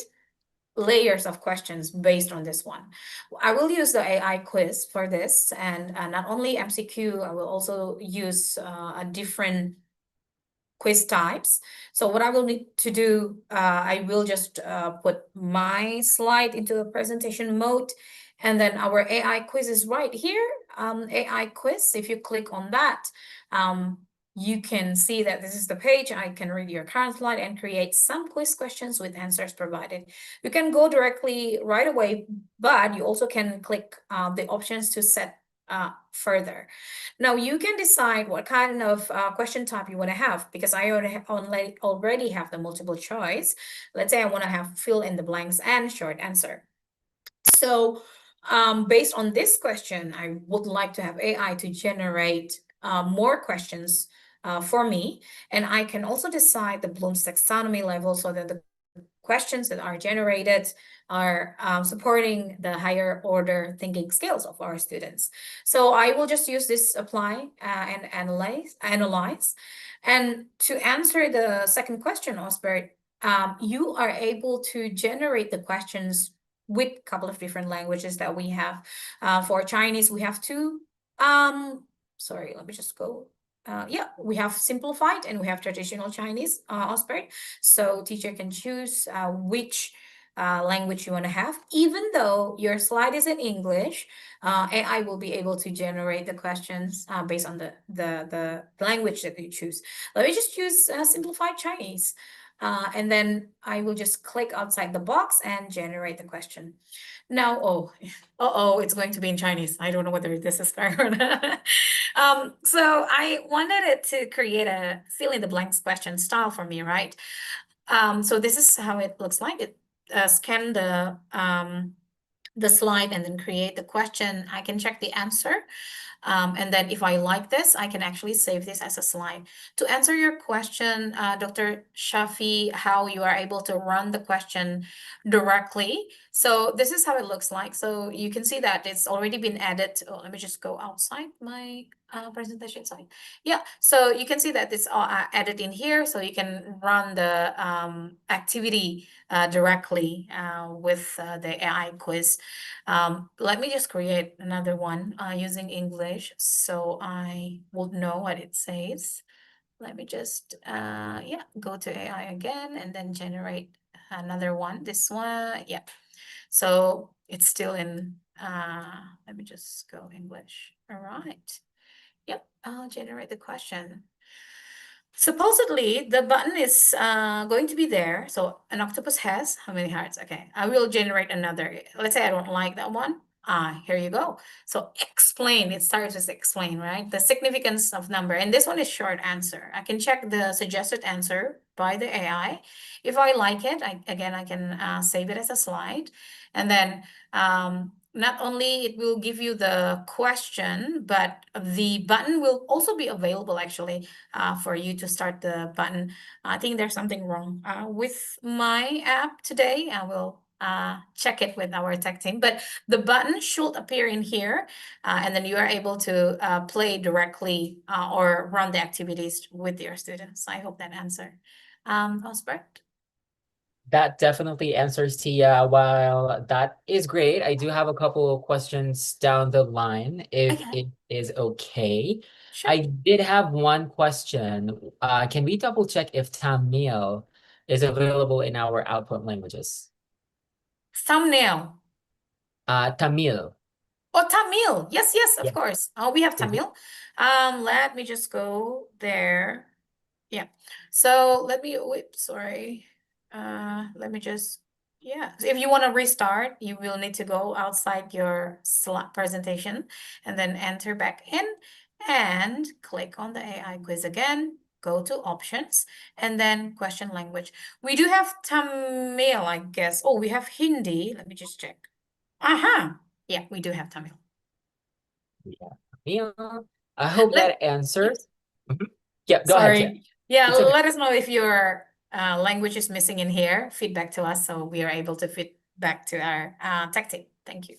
[SPEAKER 2] layers of questions based on this one. I will use the AI quiz for this, and not only MCQ, I will also use a different quiz types. So what I will need to do, I will just put my slide into the presentation mode, and then our AI quiz is right here. AI quiz, if you click on that, you can see that this is the page. I can read your current slide and create some quiz questions with answers provided. You can go directly right away, but you also can click the options to set further. Now you can decide what kind of question type you want to have, because I already have the multiple choice. Let's say I want to have fill in the blanks and short answer. So based on this question, I would like to have AI to generate more questions for me. And I can also decide the Bloom's taxonomy level so that the questions that are generated are supporting the higher order thinking skills of our students. So I will just use this apply and analyze. And to answer the second question, Osbert, you are able to generate the questions with a couple of different languages that we have. For Chinese, we have two. Sorry, let me just go. Yeah, we have simplified and we have traditional Chinese, Osbert. So teacher can choose which language you want to have. Even though your slide is in English, AI will be able to generate the questions based on the language that you choose. Let me just choose simplified Chinese. And then I will just click outside the box and generate the question. Now, it's going to be in Chinese. I don't know whether this is correct or not. So I wanted it to create a fill in the blanks question style for me, right? So this is how it looks like. It scan the slide and then create the question. I can check the answer. And then if I like this, I can actually save this as a slide. To answer your question, Dr. Shafi, how you are able to run the question directly. So this is how it looks like. So you can see that it's already been added. Oh, let me just go outside my presentation side. Yeah, so you can see that it's all added in here. So you can run the activity directly with the AI quiz. Let me just create another one using English so I would know what it says. Let me just, go to AI again and then generate another one. This one, yeah. So it's still in, let me just go English. All right. Yep, I'll generate the question. Supposedly, the button is going to be there. So an octopus has how many hearts? Okay, I will generate another. Let's say I don't like that one. Here you go. So explain, it starts with explain, right? The significance of number. And this one is short answer. I can check the suggested answer by the AI. If I like it, I can save it as a slide. And then not only it will give you the question, but the button will also be available actually for you to start the button. I think there's something wrong with my app today. I will check it with our tech team, but the button should appear in here and then you are able to play directly or run the activities with your students. I hope that answered. Osbert?
[SPEAKER 1] That definitely answers Tia. While that is great, I do have a couple of questions down the line, if
[SPEAKER 2] Okay.
[SPEAKER 1] it is okay.
[SPEAKER 2] Sure.
[SPEAKER 1] I did have one question. Can we double check if Tamil is available in our output languages?
[SPEAKER 2] Thumbnail.
[SPEAKER 1] Tamil.
[SPEAKER 2] Oh, Tamil. Yes, of
[SPEAKER 1] Yeah.
[SPEAKER 2] course. Oh, we have
[SPEAKER 1] Is it?
[SPEAKER 2] Tamil. Let me just go there. Yeah. So let me, sorry. Let me just, So if you want to restart, you will need to go outside your slide presentation and then enter back in and click on the AI quiz again. Go to options and then question language. We do have Tamil, I guess. Oh, we have Hindi. Let me just check. Aha. Yeah, we do have Tamil.
[SPEAKER 1] Yeah. I hope
[SPEAKER 2] Let,
[SPEAKER 1] that answers.
[SPEAKER 2] yeah.
[SPEAKER 1] Mhm. Yeah, go ahead, Tia.
[SPEAKER 2] Sorry. Yeah,
[SPEAKER 1] It's okay.
[SPEAKER 2] let us know if your language is missing in here. Feedback to us so we are able to feed back to our tech team. Thank you.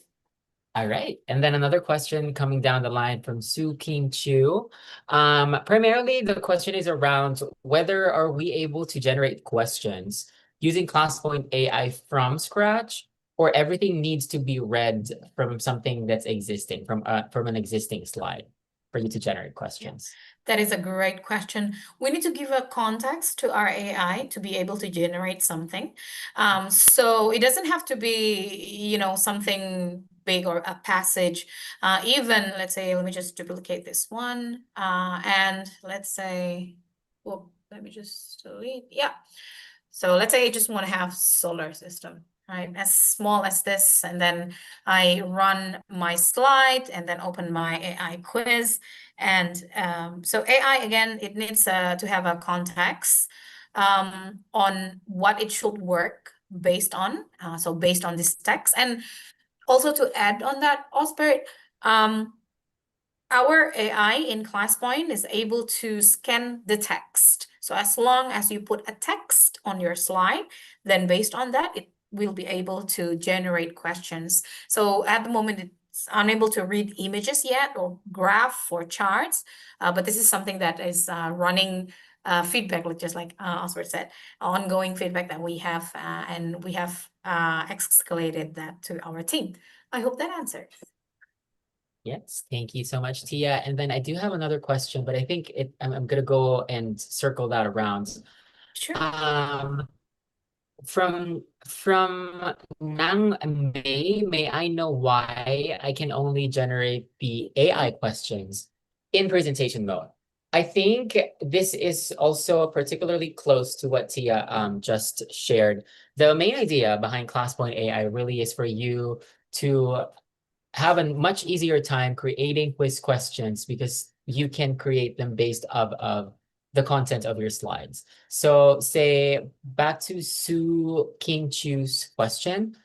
[SPEAKER 1] All right. And then another question coming down the line from Su King Chu. Primarily, the question is around whether are we able to generate questions using ClassPoint AI from scratch, or everything needs to be read from something that's existing, from an existing slide for you to generate questions.
[SPEAKER 2] That is a great question. We need to give a context to our AI to be able to generate something. So it doesn't have to be, something big or a passage. Even, let's say, let me just duplicate this one. And let's say, let me just delete. Yeah. So let's say I just want to have solar system, right? As small as this, and then I run my slide and then open my AI quiz. And so AI, again, it needs to have a context on what it should work based on. So based on this text. And also to add on that, Osbert, our AI in ClassPoint is able to scan the text. So as long as you put a text on your slide, then based on that, it will be able to generate questions. So at the moment, it's unable to read images yet or graph or charts, but this is something that is running feedback, just like Osbert said, ongoing feedback that we have, and we have escalated that to our team. I hope that answers.
[SPEAKER 1] Yes, thank you so much, Tia. And then I do have another question, but I think I'm gonna go and circle that around.
[SPEAKER 2] Sure.
[SPEAKER 1] From Nang may I know why I can only generate the AI questions in presentation mode? I think this is also particularly close to what Tia just shared. The main idea behind ClassPoint AI really is for you to have a much easier time creating quiz questions because you can create them based of the content of your slides. So say back to Sue King Chu's question,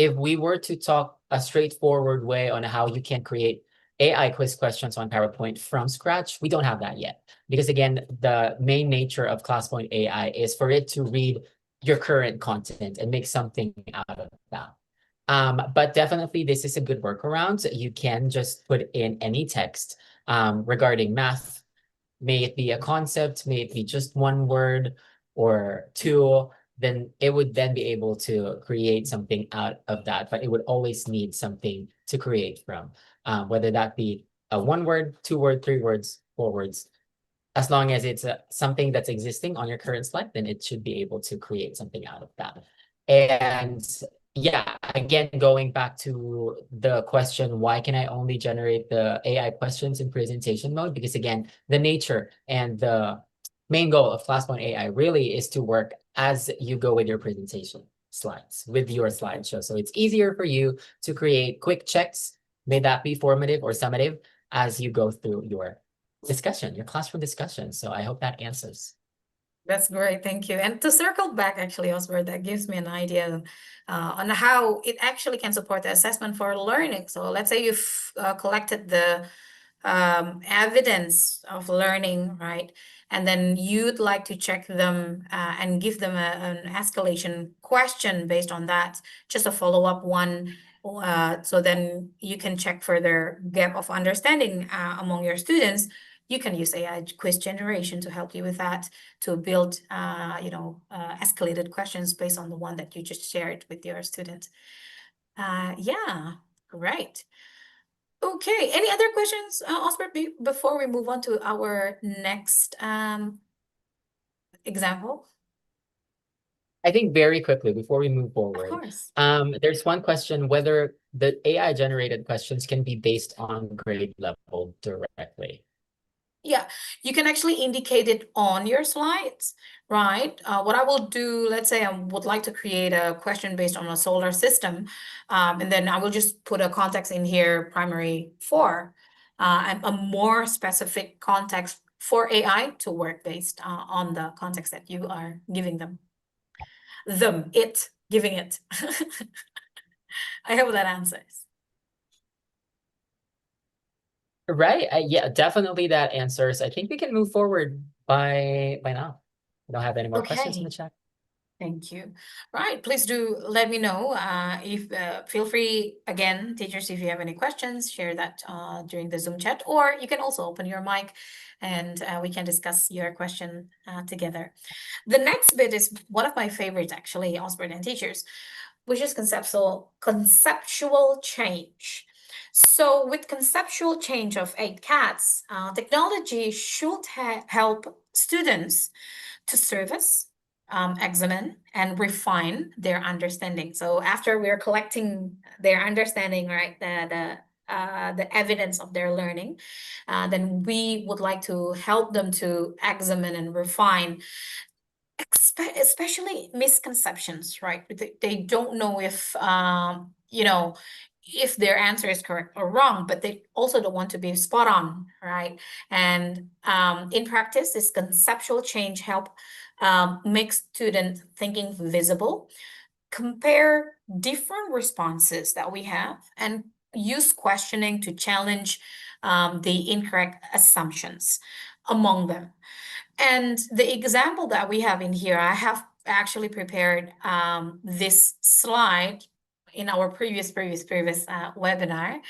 [SPEAKER 1] if we were to talk a straightforward way on how you can create AI quiz questions on PowerPoint from scratch, we don't have that yet. Because again, the main nature of ClassPoint AI is for it to read your current content and make something out of that. But definitely this is a good workaround. You can just put in any text regarding math, may it be a concept, may it be just one word or two, then it would then be able to create something out of that, but it would always need something to create from, whether that be a 1 word, 2 word, 3 words, 4 words. As long as it's something that's existing on your current slide, then it should be able to create something out of that. And yeah, again, going back to the question, why can I only generate the AI questions in presentation mode? Because again, the nature and the main goal of ClassPoint AI really is to work as you go with your presentation slides, with your slideshow. So it's easier for you to create quick checks, may that be formative or summative, as you go through your discussion, your classroom discussion. So I hope that answers.
[SPEAKER 2] That's great, thank you. And to circle back, actually, Osbert, that gives me an idea on how it actually can support the assessment for learning. So let's say you've collected the evidence of learning, right? And then you'd like to check them and give them an escalation question based on that, just a follow-up one. So then you can check further gap of understanding among your students. You can use AI quiz generation to help you with that, to build, escalated questions based on the one that you just shared with your student. Yeah, great. Okay, any other questions, Osbert, before we move on to our next example?
[SPEAKER 1] I think very quickly before we move
[SPEAKER 2] Of
[SPEAKER 1] forward,
[SPEAKER 2] course.
[SPEAKER 1] there's one question whether the AI generated questions can be based on grade level directly.
[SPEAKER 2] Yeah, you can actually indicate it on your slides, right? What I will do, let's say I would like to create a question based on a solar system, and then I will just put a context in here, primary 4, and a more specific context for AI to work based on the context that you are giving them. Giving it. I hope that answers.
[SPEAKER 1] Right. Yeah, definitely that answers. I think we can move forward by now. We don't have any more questions in the chat.
[SPEAKER 2] Thank you. Right, please do let me know if feel free again, teachers, if you have any questions, share that during the Zoom chat, or you can also open your mic and we can discuss your question together. The next bit is one of my favorites, actually, Osbert and teachers, which is conceptual change. So with conceptual change of 8 cats, technology should help students to service, examine, and refine their understanding. So after we're collecting their understanding, right, the evidence of their learning, then we would like to help them to examine and refine, especially misconceptions, right? They don't know if if their answer is correct or wrong, but they also don't want to be spot on, right? And in practice, this conceptual change help make student thinking visible, compare different responses that we have, and use questioning to challenge the incorrect assumptions among them. And the example that we have in here, I have actually prepared this slide in our previous webinar.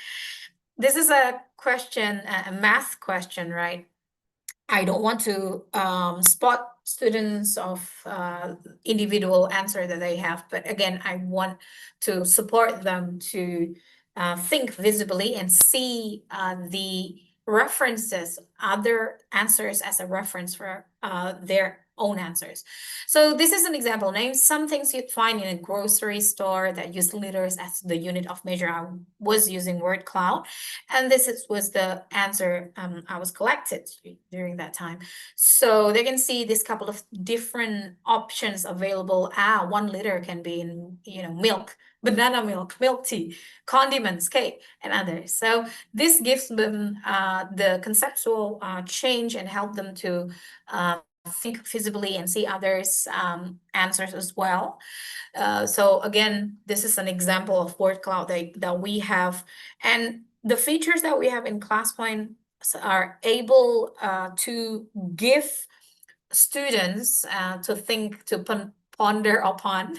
[SPEAKER 2] This is a question, a math question, right? I don't want to spot students of individual answer that they have, but again, I want to support them to think visibly and see the references, other answers as a reference for their own answers. So this is an example. Name some things you'd find in a grocery store that use liters as the unit of measure. I was using word cloud, and was the answer I was collected during that time. So they can see this couple of different options available. 1 liter can be in, milk, banana milk, milk tea, condiments, cake, and others. So this gives them the conceptual change and help them to think visibly and see others' answers as well. So again, this is an example of word cloud that we have, and the features that we have in ClassPoint are able to give students to think, to ponder upon,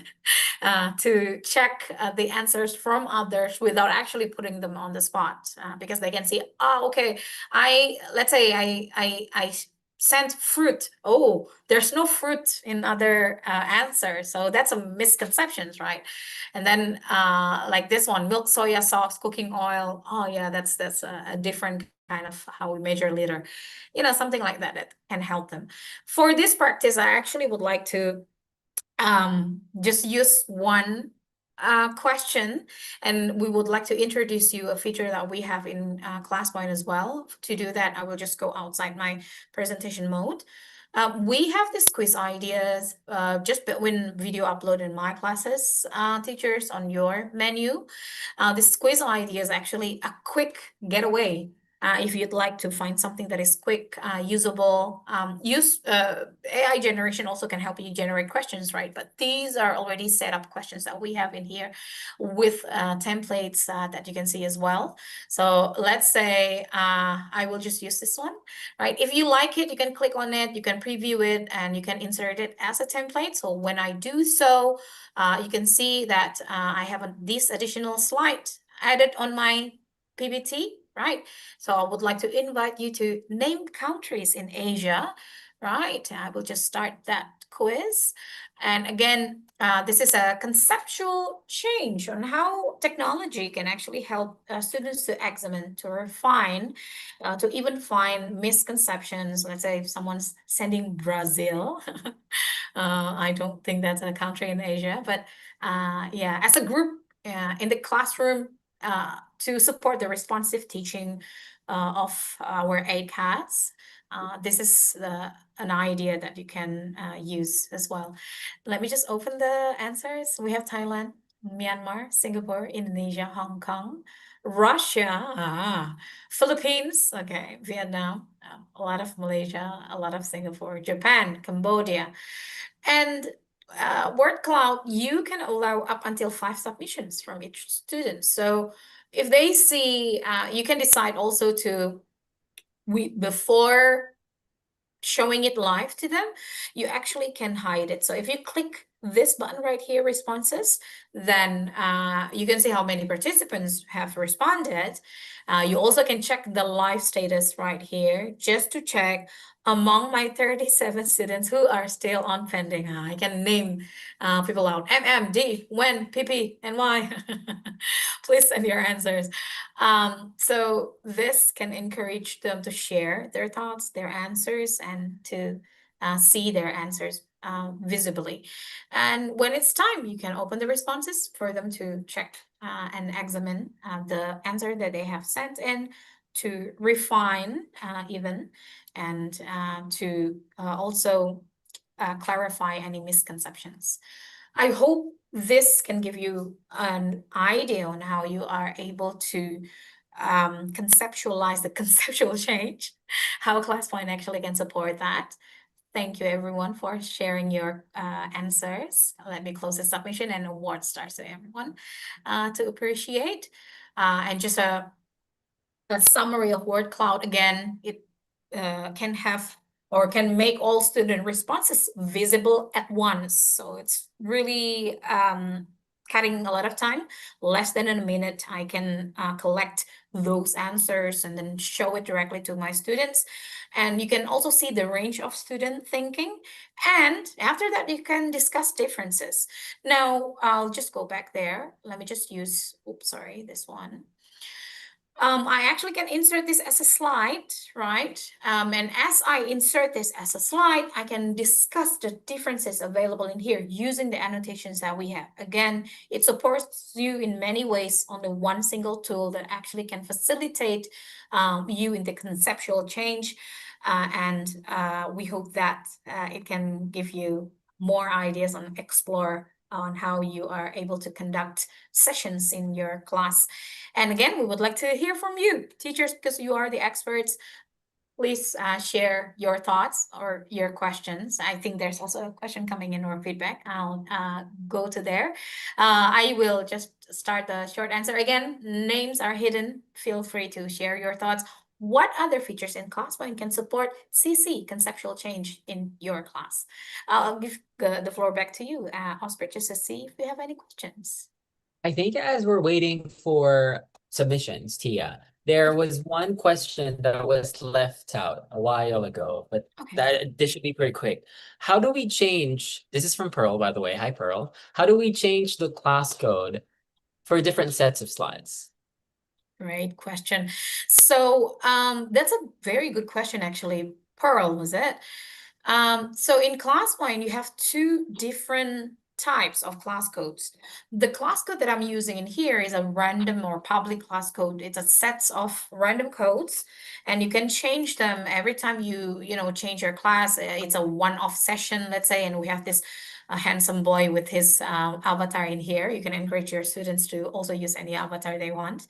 [SPEAKER 2] to check the answers from others without actually putting them on the spot, because they can see, okay, let's say I sent fruit. Oh, there's no fruit in other answers, so that's a misconceptions, right? And then like this one, milk, soya sauce, cooking oil. Oh yeah, that's a different kind of how we measure liter, something like that that can help them. For this practice, I actually would like to just use one question, and we would like to introduce you a feature that we have in ClassPoint as well. To do that, I will just go outside my presentation mode. We have this quiz ideas just when video upload in my classes, teachers, on your menu. This quiz idea is actually a quick getaway. If you'd like to find something that is quick, usable, AI generation also can help you generate questions, right? But these are already set up questions that we have in here with templates that you can see as well. So let's say I will just use this one, right? If you like it, you can click on it, you can preview it, and you can insert it as a template. So when I do so, you can see that I have this additional slide added on my PPT, right? So I would like to invite you to name countries in Asia, right? I will just start that quiz. And again, this is a conceptual change on how technology can actually help students to examine, to refine, to even find misconceptions. Let's say if someone's sending Brazil, I don't think that's a country in Asia, but yeah, as a group in the classroom, to support the responsive teaching of our ACADs. This is an idea that you can use as well. Let me just open the answers. We have Thailand, Myanmar, Singapore, Indonesia, Hong Kong, Russia, Philippines, okay, Vietnam, a lot of Malaysia, a lot of Singapore, Japan, Cambodia. And word cloud, you can allow up until 5 submissions from each student. So if they see, you can decide also to, before showing it live to them, you actually can hide it. So if you click this button right here, responses, then you can see how many participants have responded. You also can check the live status right here, just to check among my 37 students who are still on pending. I can name people out: D, when, PP, and why. Please send your answers. So this can encourage them to share their thoughts, their answers, and to see their answers visibly. And when it's time, you can open the responses for them to check and examine the answer that they have sent in, to refine even, and to also clarify any misconceptions. I hope this can give you an idea on how you are able to conceptualize the conceptual change, how ClassPoint actually can support that. Thank you everyone for sharing your answers. Let me close the submission and award stars to everyone to appreciate. And just a summary of word cloud again, it can have or can make all student responses visible at once. So it's really cutting a lot of time. Less than a minute, I can collect those answers and then show it directly to my students. And you can also see the range of student thinking. And after that, you can discuss differences. Now, I'll just go back there. Let me just use, oops, sorry, this one. I actually can insert this as a slide, right? And as I insert this as a slide, I can discuss the differences available in here using the annotations that we have. Again, it supports you in many ways on the one single tool that actually can facilitate you in the conceptual change. And we hope that it can give you more ideas on explore on how you are able to conduct sessions in your class. And again, we would like to hear from you, teachers, because you are the experts. Please share your thoughts or your questions. I think there's also a question coming in or feedback. I'll go to there. I will just start the short answer. Again, names are hidden. Feel free to share your thoughts. What other features in ClassPoint can support CC, conceptual change, in your class? I'll give the floor back to you, Osbert, just to see if you have any questions.
[SPEAKER 1] I think as we're waiting for submissions, Tia, there was one question that was left out a while ago, but
[SPEAKER 2] Okay.
[SPEAKER 1] this should be pretty quick. How do we change, this is from Pearl, by the way. Hi, Pearl. How do we change the class code for different sets of slides?
[SPEAKER 2] Great question. So that's a very good question, actually. Pearl, was it? So in ClassPoint, you have two different types of class codes. The class code that I'm using in here is a random or public class code. It's a set of random codes, and you can change them every time you change your class. It's a one-off session, let's say, and we have this handsome boy with his avatar in here. You can encourage your students to also use any avatar they want.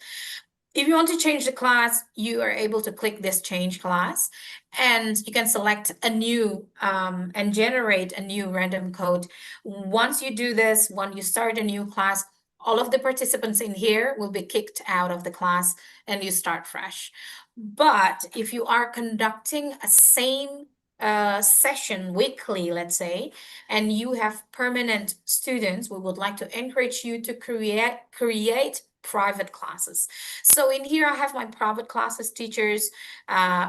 [SPEAKER 2] If you want to change the class, you are able to click this change class, and you can select a new and generate a new random code. Once you do this, when you start a new class, all of the participants in here will be kicked out of the class and you start fresh. But if you are conducting a same session weekly, let's say, and you have permanent students, we would like to encourage you to create private classes. So in here, I have my private classes, teachers.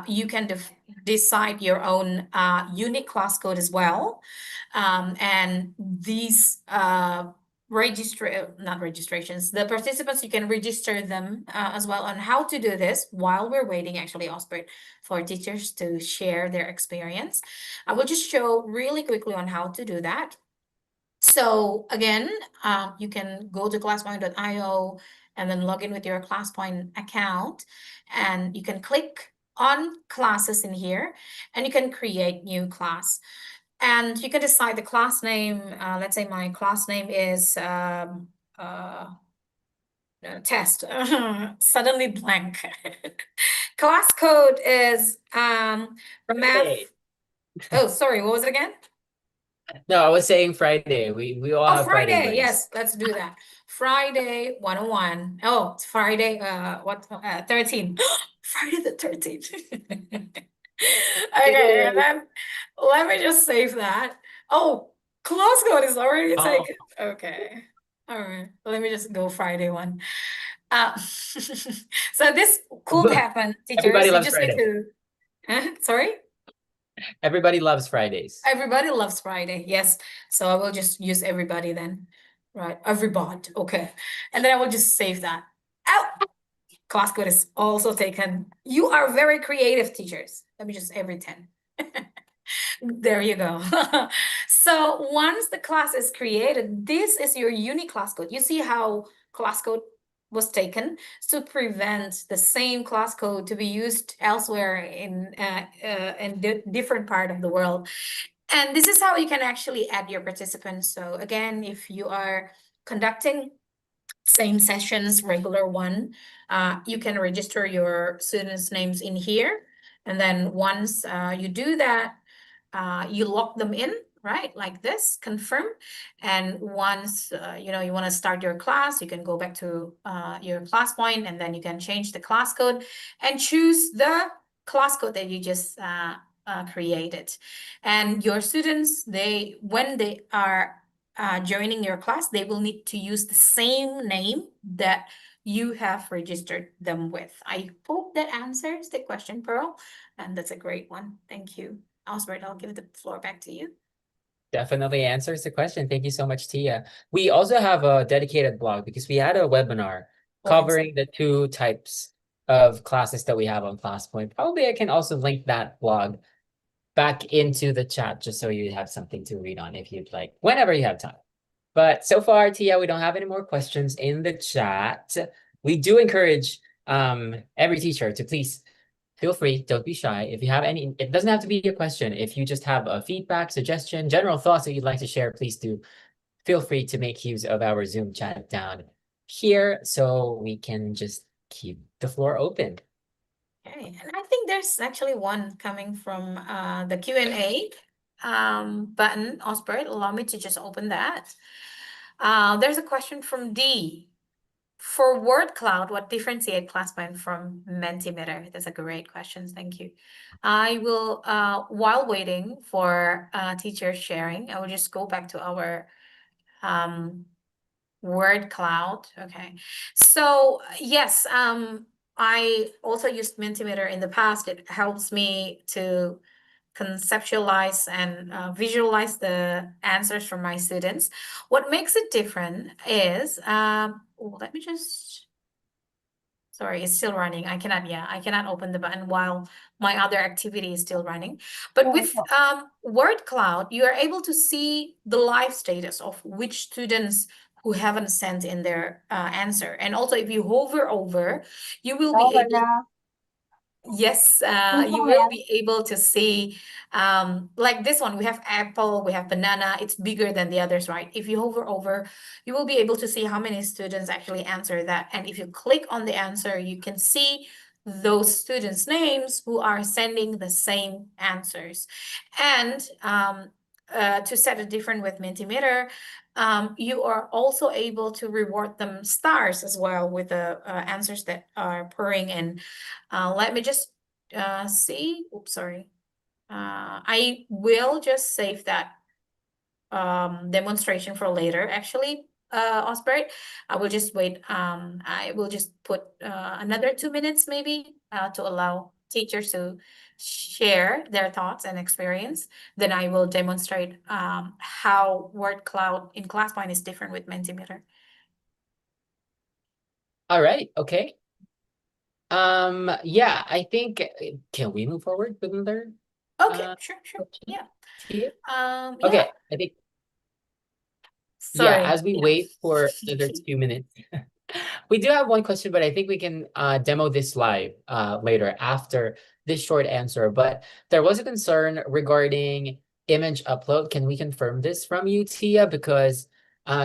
[SPEAKER 2] You can decide your own unique class code as well. And these not registrations, the participants, you can register them as well on how to do this while we're waiting, actually, Osbert, for teachers to share their experience. I will just show really quickly on how to do that. So again, you can go to classpoint.io and then log in with your ClassPoint account, and you can click on classes in here, and you can create new class. And you can decide the class name. Let's say my class name is test. Suddenly blank. Class code is math.
[SPEAKER 1] Friday.
[SPEAKER 2] Oh, sorry, what was it again?
[SPEAKER 1] No, I was saying Friday. We all have Friday
[SPEAKER 2] Friday.
[SPEAKER 1] brains.
[SPEAKER 2] Yes, let's do that. Friday 101. Oh, it's Friday 13. Friday the 13th. Okay, and then let me just save that. Oh, class code is already taken. Okay. All right. Let me just go Friday one. So this could happen, teachers.
[SPEAKER 1] Everybody
[SPEAKER 2] You
[SPEAKER 1] loves
[SPEAKER 2] just need
[SPEAKER 1] Friday.
[SPEAKER 2] to sorry?
[SPEAKER 1] Everybody loves Fridays.
[SPEAKER 2] Everybody loves Friday. Yes. So I will just use everybody then. Right. Everybody. Okay. And then I will just save that. Oh, class code is also taken. You are very creative, teachers. Let me just every 10. There you go. So once the class is created, this is your unique class code. You see how class code was taken to prevent the same class code to be used elsewhere in different part of the world. And this is how you can actually add your participants. So again, if you are conducting same sessions, regular one, you can register your students' names in here. And then once you do that, you lock them in, right? Like this, confirm. And once you want to start your class, you can go back to your ClassPoint, and then you can change the class code and choose the class code that you just created. And your students, when they are joining your class, they will need to use the same name that you have registered them with. I hope that answers the question, Pearl. And that's a great one. Thank you. Osbert, I'll give the floor back to you.
[SPEAKER 1] Definitely answers the question. Thank you so much, Tia. We also have a dedicated blog because we had a webinar covering the two types of classes that we have on ClassPoint. Probably I can also link that blog back into the chat just so you have something to read on if you'd like, whenever you have time. But so far, Tia, we don't have any more questions in the chat. We do encourage every teacher to please feel free, don't be shy. If you have any, it doesn't have to be a question. If you just have a feedback, suggestion, general thoughts that you'd like to share, please do feel free to make use of our Zoom chat down here so we can just keep the floor open.
[SPEAKER 2] Okay, and I think there's actually one coming from the Q&A button. Osbert, allow me to just open that. There's a question from D. For word cloud, what differentiate ClassPoint from Mentimeter? That's a great question. Thank you. I will, while waiting for teacher sharing, I will just go back to our word cloud. Okay. So yes, I also used Mentimeter in the past. It helps me to conceptualize and visualize the answers from my students. What makes it different is, let me just, sorry, it's still running. I cannot open the button while my other activity is still running. But with word cloud, you are able to see the live status of which students who haven't sent in their answer. And also if you hover over, you will be able, yes, you will be able to see, like this one, we have apple, we have banana, it's bigger than the others, right? If you hover over, you will be able to see how many students actually answer that. And if you click on the answer, you can see those students' names who are sending the same answers. And to set it different with Mentimeter, you are also able to reward them stars as well with the answers that are pouring in. Let me just see. Oops, sorry. I will just save that demonstration for later. Actually, Osbert, I will just wait. I will just put another 2 minutes maybe to allow teachers to share their thoughts and experience. Then I will demonstrate how word cloud in ClassPoint is different with Mentimeter.
[SPEAKER 1] All right, okay. Yeah, I think, can we move forward with another?
[SPEAKER 2] Okay, sure. Yeah.
[SPEAKER 1] Tia?
[SPEAKER 2] Yeah.
[SPEAKER 1] Okay, I think,
[SPEAKER 2] Sorry.
[SPEAKER 1] yeah, as we wait for another 2 minutes, we do have one question, but I think we can demo this live later after this short answer. But there was a concern regarding image upload. Can we confirm this from you, Tia? Because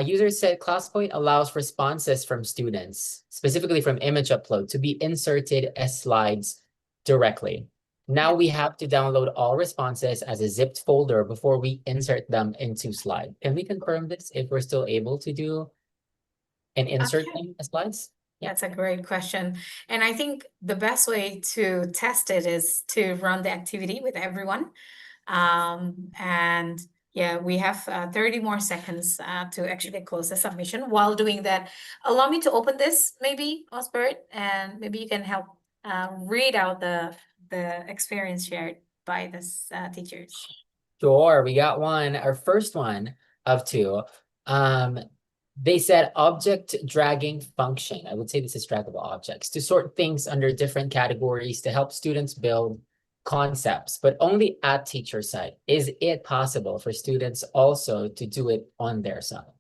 [SPEAKER 1] users said ClassPoint allows responses from students, specifically from image upload, to be inserted as slides directly. Now we have to download all responses as a zipped folder before we insert them into slide. Can we confirm this if we're still able to do and insert them as slides?
[SPEAKER 2] That's a great question. And I think the best way to test it is to run the activity with everyone. And yeah, we have 30 more seconds to actually close the submission. While doing that, allow me to open this maybe, Osbert, and maybe you can help read out the experience shared by this teachers.
[SPEAKER 1] Sure, we got one, our first one of two. They said object dragging function. I would say this is draggable objects to sort things under different categories to help students build concepts, but only at teacher side. Is it possible for students also to do it on their side?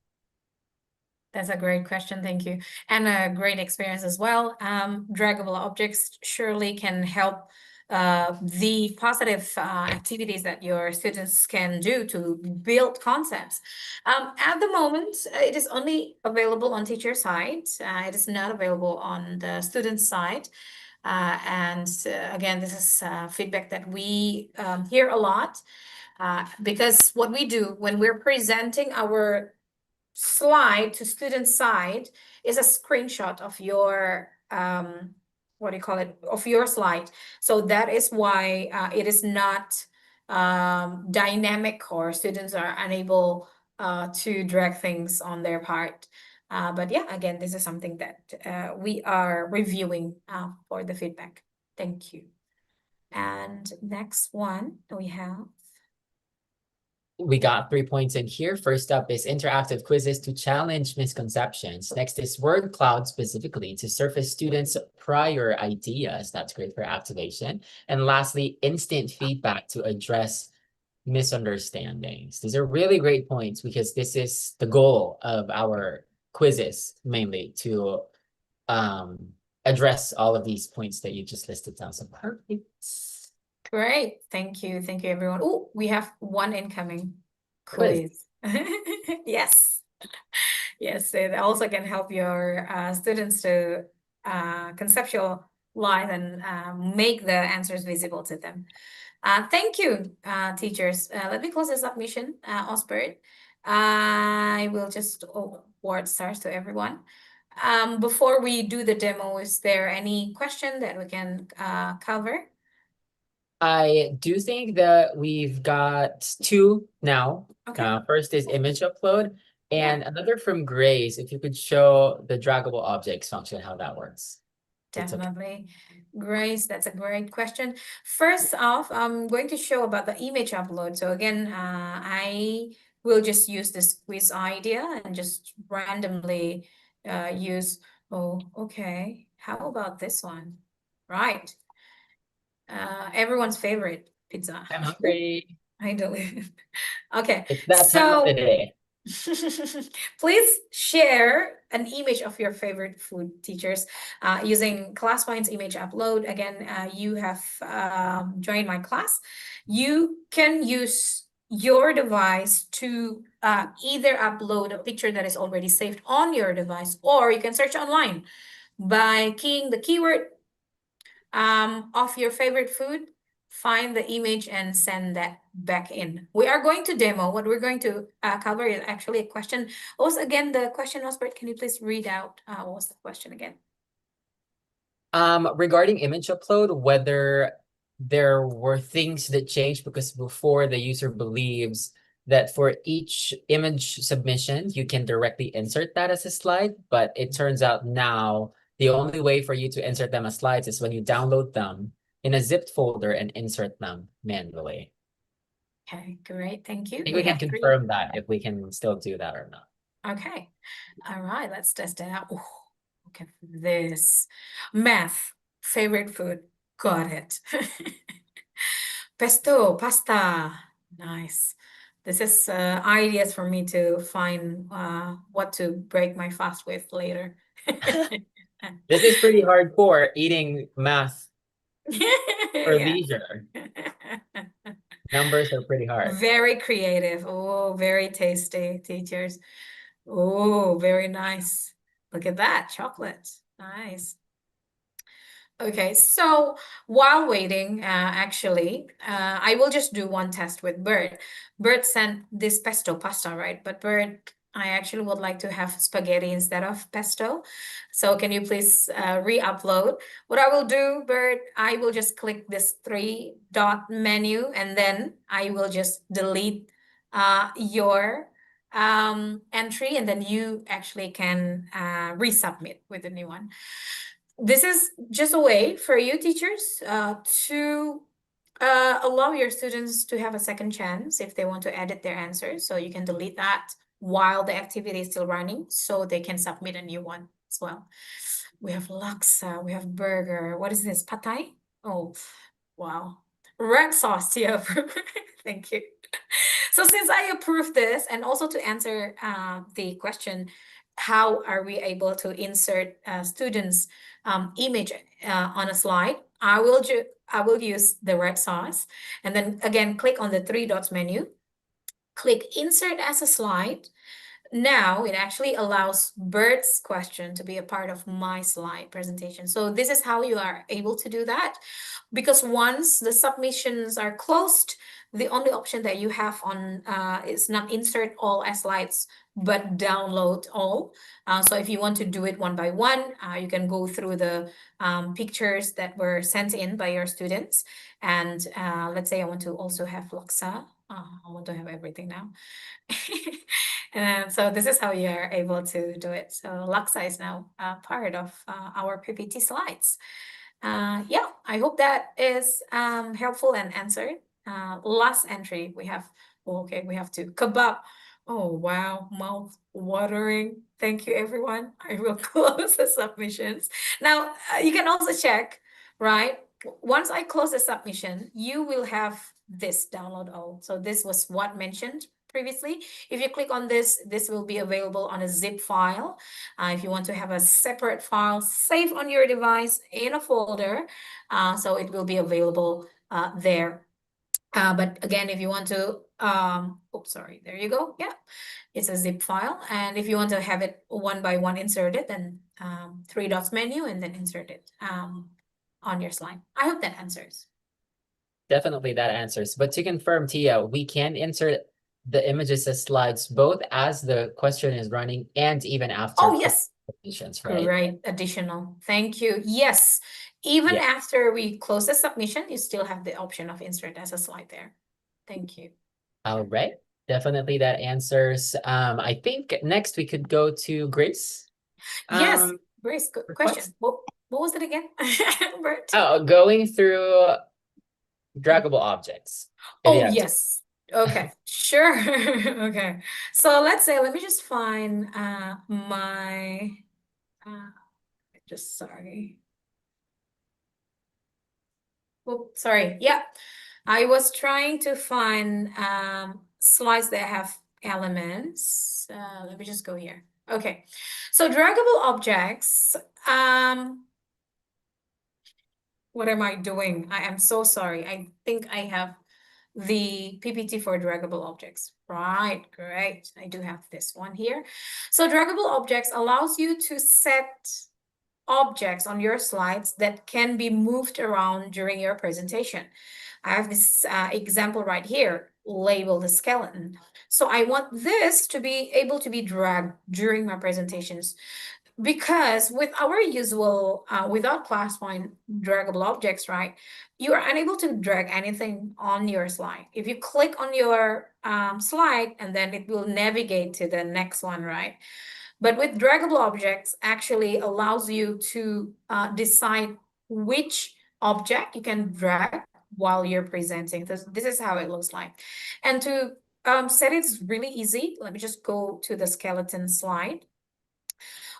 [SPEAKER 2] That's a great question, thank you. And a great experience as well. Draggable objects surely can help the positive activities that your students can do to build concepts. At the moment, it is only available on teacher side. It is not available on the student side. And again, this is feedback that we hear a lot because what we do when we're presenting our slide to student side is a screenshot of your what do you call it, of your slide. So that is why it is not dynamic, or students are unable to drag things on their part. But yeah, again, this is something that we are reviewing for the feedback. Thank you. And next one we have.
[SPEAKER 1] We got 3 points in here. First up is interactive quizzes to challenge misconceptions. Next is word cloud specifically to surface students' prior ideas. That's great for activation. And lastly, instant feedback to address misunderstandings. These are really great points because this is the goal of our quizzes, mainly to address all of these points that you just listed down. So perfect.
[SPEAKER 2] Great. Thank you. Thank you, everyone. Oh, we have one incoming
[SPEAKER 1] Quiz.
[SPEAKER 2] Yes. Yes, it also can help your students to conceptualize and make the answers visible to them. Thank you, teachers. Let me close the submission, Osbert. I will just award stars to everyone. Before we do the demo, is there any question that we can cover?
[SPEAKER 1] I do think that we've got two now.
[SPEAKER 2] Okay.
[SPEAKER 1] First is image upload, and
[SPEAKER 2] Yeah.
[SPEAKER 1] another from Grace. If you could show the draggable objects function, how that works. It's okay.
[SPEAKER 2] Definitely. Grace, that's a great question. First off, I'm going to show about the image upload. So again, I will just use this quiz idea and just randomly use, oh, okay. How about this one? Right. Everyone's favorite pizza.
[SPEAKER 1] I'm hungry.
[SPEAKER 2] I do. Okay.
[SPEAKER 1] It's that time of the day.
[SPEAKER 2] Please share an image of your favorite food, teachers, using ClassPoint's image upload. Again, you have joined my class. You can use your device to either upload a picture that is already saved on your device, or you can search online by keying the keyword of your favorite food, find the image and send that back in. We are going to demo. What we're going to cover is actually a question. What was again the question, Osbert? Can you please read out what was the question again?
[SPEAKER 1] Regarding image upload, whether there were things that changed, because before the user believes that for each image submission, you can directly insert that as a slide, but it turns out now the only way for you to insert them as slides is when you download them in a zipped folder and insert them manually.
[SPEAKER 2] Okay, great. Thank you.
[SPEAKER 1] I think we can confirm that if we can still do that or not.
[SPEAKER 2] Okay. All right, let's test it out. Ooh, look at this. Math, favorite food. Got it. Pesto, pasta. Nice. This is ideas for me to find what to break my fast with later.
[SPEAKER 1] This is pretty hardcore, eating math for
[SPEAKER 2] Yeah.
[SPEAKER 1] leisure. Numbers are pretty hard.
[SPEAKER 2] Very creative. Oh, very tasty, teachers. Oh, very nice. Look at that, chocolate. Nice. Okay, so while waiting, I will just do one test with Bert. Bert sent this pesto pasta, right? But Bert, I actually would like to have spaghetti instead of pesto. So can you please re-upload? What I will do, Bert, I will just click this 3-dot menu and then I will just delete your entry and then you actually can resubmit with a new one. This is just a way for you teachers to allow your students to have a second chance if they want to edit their answers. So you can delete that while the activity is still running so they can submit a new one as well. We have laksa, we have burger. What is this? Pad Thai? Oh, wow. Red sauce, yeah. Thank you. So since I approved this and also to answer the question, how are we able to insert students' image on a slide? I will use the red sauce and then again click on the 3 dots menu, click insert as a slide. Now it actually allows Bert's question to be a part of my slide presentation. So this is how you are able to do that, because once the submissions are closed, the only option that you have on is not insert all as slides, but download all. So if you want to do it one by one, you can go through the pictures that were sent in by your students. And let's say I want to also have laksa. I want to have everything now. And so this is how you are able to do it. So laksa is now part of our PPT slides. Yeah, I hope that is helpful and answered. Last entry, we have okay, we have to. Kebab. Oh, wow. Mouth watering. Thank you, everyone. I will close the submissions. Now, you can also check, right? Once I close the submission, you will have this download all. So this was what mentioned previously. If you click on this, this will be available on a zip file. If you want to have a separate file saved on your device in a folder, so it will be available there. But again, if you want to, oops, sorry, there you go. Yeah, it's a zip file. And if you want to have it one by one inserted, then three dots menu and then insert it on your slide. I hope that answers.
[SPEAKER 1] Definitely that answers. But to confirm, Tia, we can insert the images as slides both as the question is running and even after.
[SPEAKER 2] Oh, yes.
[SPEAKER 1] Right?
[SPEAKER 2] Great, additional. Thank you. Yes, even after we close the submission, you still have the option of insert as a slide there. Thank you.
[SPEAKER 1] All right. Definitely that answers. I think next we could go to Grace.
[SPEAKER 2] Yes, Grace, good question. What was it again?
[SPEAKER 1] Oh, going through draggable objects.
[SPEAKER 2] Oh, yes. Okay, sure. Okay. So let's say, let me just find my, sorry. Oh, sorry. Yeah. I was trying to find slides that have elements. Let me just go here. Okay. So draggable objects, what am I doing? I am so sorry. I think I have the PPT for draggable objects. Right, great. I do have this one here. So draggable objects allows you to set objects on your slides that can be moved around during your presentation. I have this example right here, label the skeleton. So I want this to be able to be dragged during my presentations. Because with our usual, without ClassPoint draggable objects, right, you are unable to drag anything on your slide. If you click on your slide, and then it will navigate to the next one, right? But with draggable objects, actually allows you to decide which object you can drag while you're presenting. This is how it looks like. And to set it really easy, let me just go to the skeleton slide.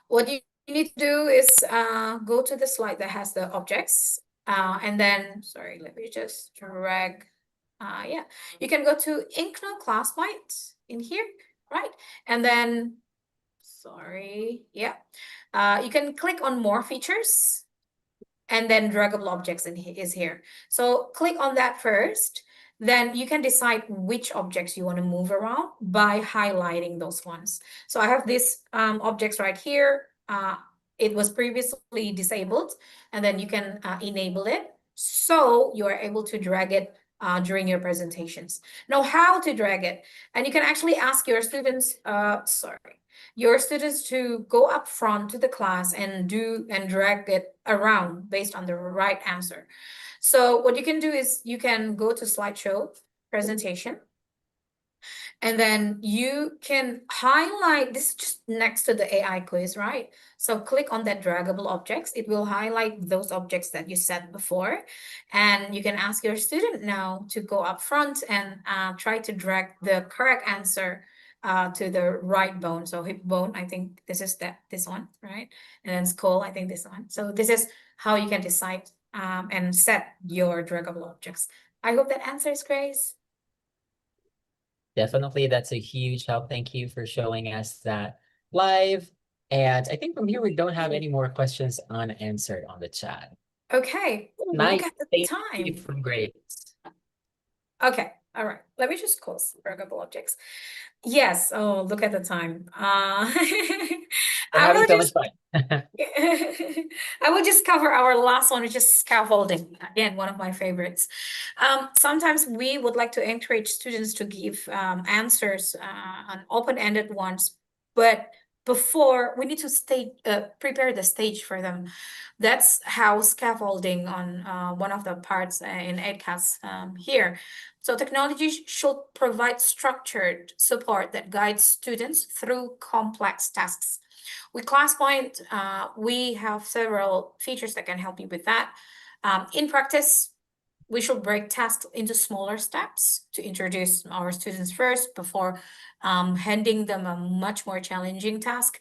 [SPEAKER 2] What you need to do is go to the slide that has the objects, and then, sorry, let me just drag. Yeah, you can go to Inkno ClassPoint in here, right? And then, sorry, yeah, you can click on more features, and then draggable objects is here. So click on that first. Then you can decide which objects you want to move around by highlighting those ones. So I have these objects right here. It was previously disabled, and then you can enable it. So you are able to drag it during your presentations. Now, how to drag it? And you can actually ask your students, your students to go up front to the class and drag it around based on the right answer. So what you can do is you can go to slideshow presentation, and then you can highlight this just next to the AI quiz, right? So click on that draggable objects. It will highlight those objects that you said before. And you can ask your student now to go up front and try to drag the correct answer to the right bone. So hip bone, I think this is this one, right? And then skull, I think this one. So this is how you can decide and set your draggable objects. I hope that answers, Grace.
[SPEAKER 1] Definitely, that's a huge help. Thank you for showing us that live. And I think from here, we don't have any more questions unanswered on the chat.
[SPEAKER 2] Okay. Ooh,
[SPEAKER 1] Nice.
[SPEAKER 2] look at the
[SPEAKER 1] Thank
[SPEAKER 2] time.
[SPEAKER 1] you from Grace.
[SPEAKER 2] Okay. All right. Let me just close draggable objects. Yes. Oh, look at the time.
[SPEAKER 1] We're having so much fun.
[SPEAKER 2] I will just cover our last one, which is scaffolding. Again, one of my favorites. Sometimes we would like to encourage students to give answers on open-ended ones, but before we need to prepare the stage for them. That's how scaffolding on one of the parts in EdCast here. So technology should provide structured support that guides students through complex tasks. With ClassPoint, we have several features that can help you with that. In practice, we should break tasks into smaller steps to introduce our students first before handing them a much more challenging task.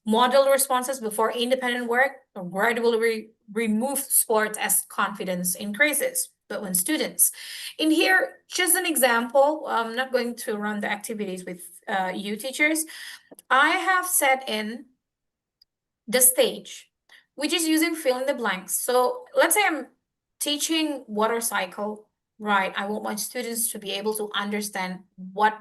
[SPEAKER 2] Model responses before independent work, or gradually remove sports as confidence increases. But when students, in here, just an example, I'm not going to run the activities with you teachers. I have set in the stage, which is using fill in the blanks. So let's say I'm teaching water cycle, right? I want my students to be able to understand what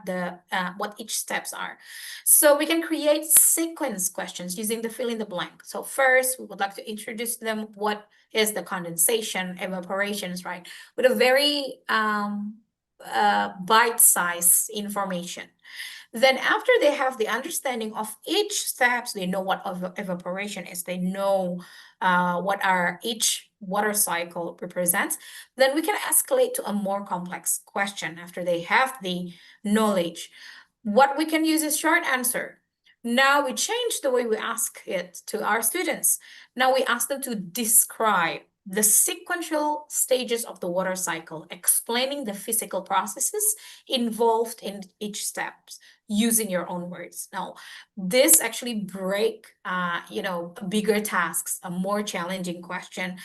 [SPEAKER 2] each steps are. So we can create sequence questions using the fill in the blank. So first, we would like to introduce them what is the condensation, evaporations, right? With a very bite-sized information. Then after they have the understanding of each steps, they know what evaporation is, they know what each water cycle represents, then we can escalate to a more complex question after they have the knowledge. What we can use is short answer. Now we change the way we ask it to our students. Now we ask them to describe the sequential stages of the water cycle, explaining the physical processes involved in each step using your own words. Now, this actually break, bigger tasks, a more challenging question.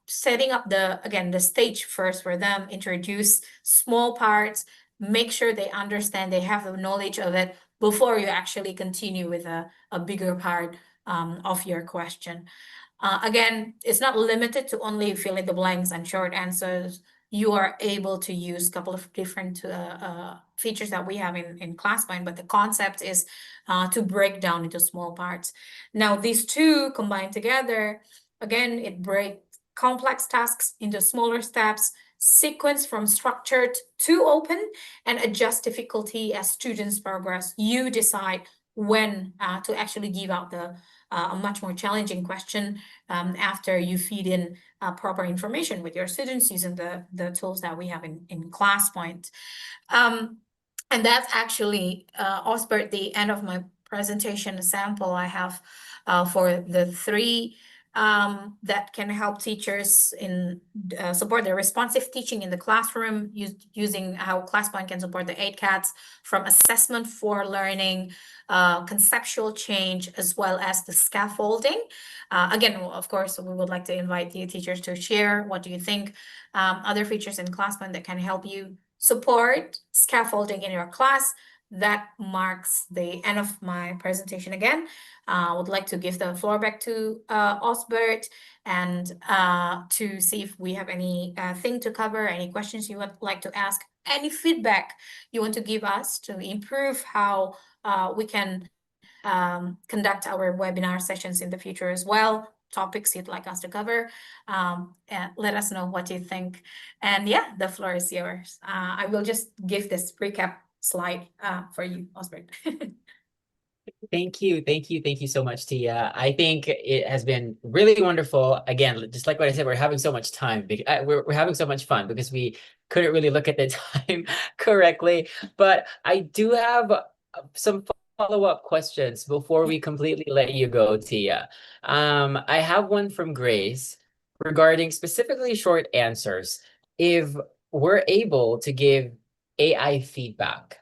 [SPEAKER 2] Setting up the stage first for them, introduce small parts, make sure they understand, they have the knowledge of it before you actually continue with a bigger part of your question. Again, it's not limited to only fill in the blanks and short answers. You are able to use a couple of different features that we have in ClassPoint, but the concept is to break down into small parts. Now, these two combined together, again, it breaks complex tasks into smaller steps, sequence from structured to open, and adjust difficulty as students progress. You decide when to actually give out a much more challenging question after you feed in proper information with your students using the tools that we have in ClassPoint. And that's actually, Osbert, the end of my presentation sample I have for the three that can help teachers in support their responsive teaching in the classroom, using how ClassPoint can support the 8 CATs from assessment for learning, conceptual change, as well as the scaffolding. Again, of course, we would like to invite you teachers to share what do you think other features in ClassPoint that can help you support scaffolding in your class. That marks the end of my presentation again. I would like to give the floor back to Osbert and to see if we have any thing to cover, any questions you would like to ask, any feedback you want to give us to improve how we can conduct our webinar sessions in the future as well, topics you'd like us to cover. And let us know what you think. And yeah, the floor is yours. I will just give this recap slide for you, Osbert.
[SPEAKER 1] Thank you. Thank you so much, Tia. I think it has been really wonderful. Again, just like what I said, we're having so much time. We're having so much fun because we couldn't really look at the time correctly. But I do have some follow-up questions before we completely let you go, Tia. I have one from Grace regarding specifically short answers. If we're able to give AI feedback,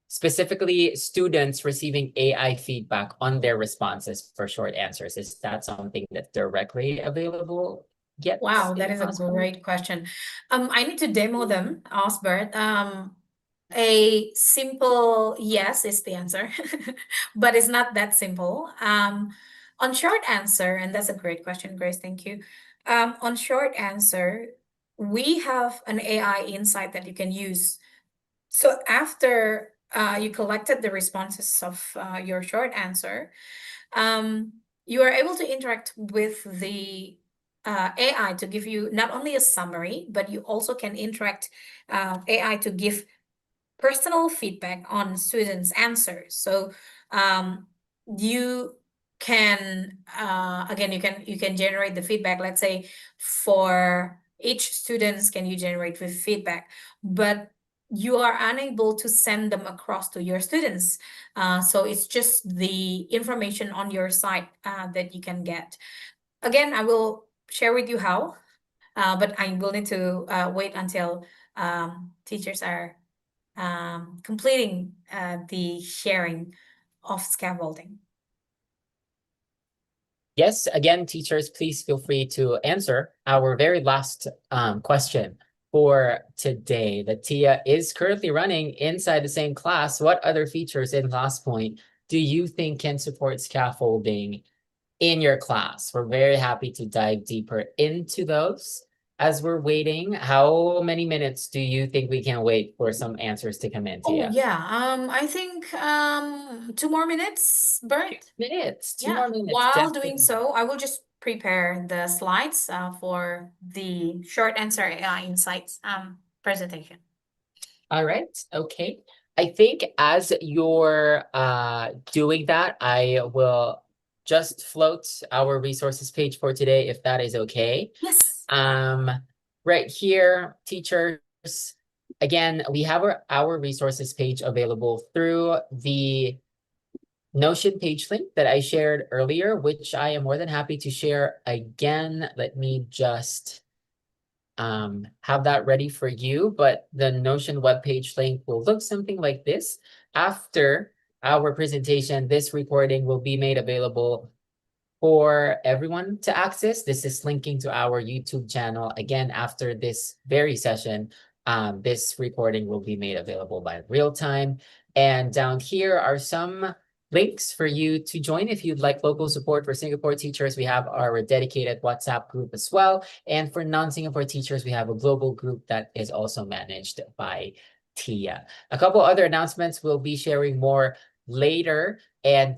[SPEAKER 1] specifically students receiving AI feedback on their responses for short answers, is that something that's directly available yet?
[SPEAKER 2] Wow, that is a great question. I need to demo them, Osbert. A simple yes is the answer, but it's not that simple. On short answer, and that's a great question, Grace, thank you. On short answer, we have an AI insight that you can use. So after you collected the responses of your short answer, you are able to interact with the AI to give you not only a summary, but you also can interact AI to give personal feedback on students' answers. So you can again, you can generate the feedback. Let's say for each students, can you generate with feedback, but you are unable to send them across to your students. So it's just the information on your site that you can get. Again, I will share with you how. but I will need to wait until teachers are completing the sharing of scaffolding.
[SPEAKER 1] Yes, again, teachers, please feel free to answer our very last question for today. That Tia is currently running inside the same class. What other features in ClassPoint do you think can support scaffolding in your class? We're very happy to dive deeper into those. As we're waiting, how many minutes do you think we can wait for some answers to come in, Tia?
[SPEAKER 2] Oh yeah, I think 2 more minutes, Bert.
[SPEAKER 1] Two more minutes.
[SPEAKER 2] While
[SPEAKER 1] Definitely.
[SPEAKER 2] doing so, I will just prepare the slides for the short answer AI insights presentation.
[SPEAKER 1] All right. Okay. I think as you're doing that, I will just float our resources page for today, if that is okay.
[SPEAKER 2] Yes.
[SPEAKER 1] Right here, teachers, again, we have our resources page available through the Notion page link that I shared earlier, which I am more than happy to share again. Let me just have that ready for you, but the Notion webpage link will look something like this. After our presentation, this recording will be made available for everyone to access. This is linking to our YouTube channel. Again, after this very session, this recording will be made available by real time. And down here are some links for you to join if you'd like local support for Singapore teachers. We have our dedicated WhatsApp group as well. And for non-Singapore teachers, we have a global group that is also managed by Tia. A couple other announcements we'll be sharing more later, and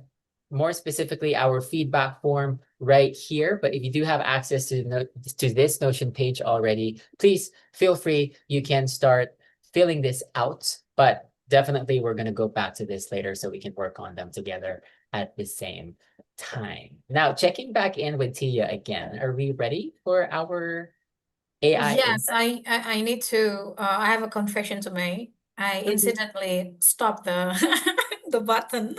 [SPEAKER 1] more specifically our feedback form right here. But if you do have access to this Notion page already, please feel free. You can start filling this out, but definitely we're going to go back to this later so we can work on them together at the same time. Now, checking back in with Tia again, are we ready for our AI?
[SPEAKER 2] Yes, I need to, I have a confession to make. I incidentally stopped the the button.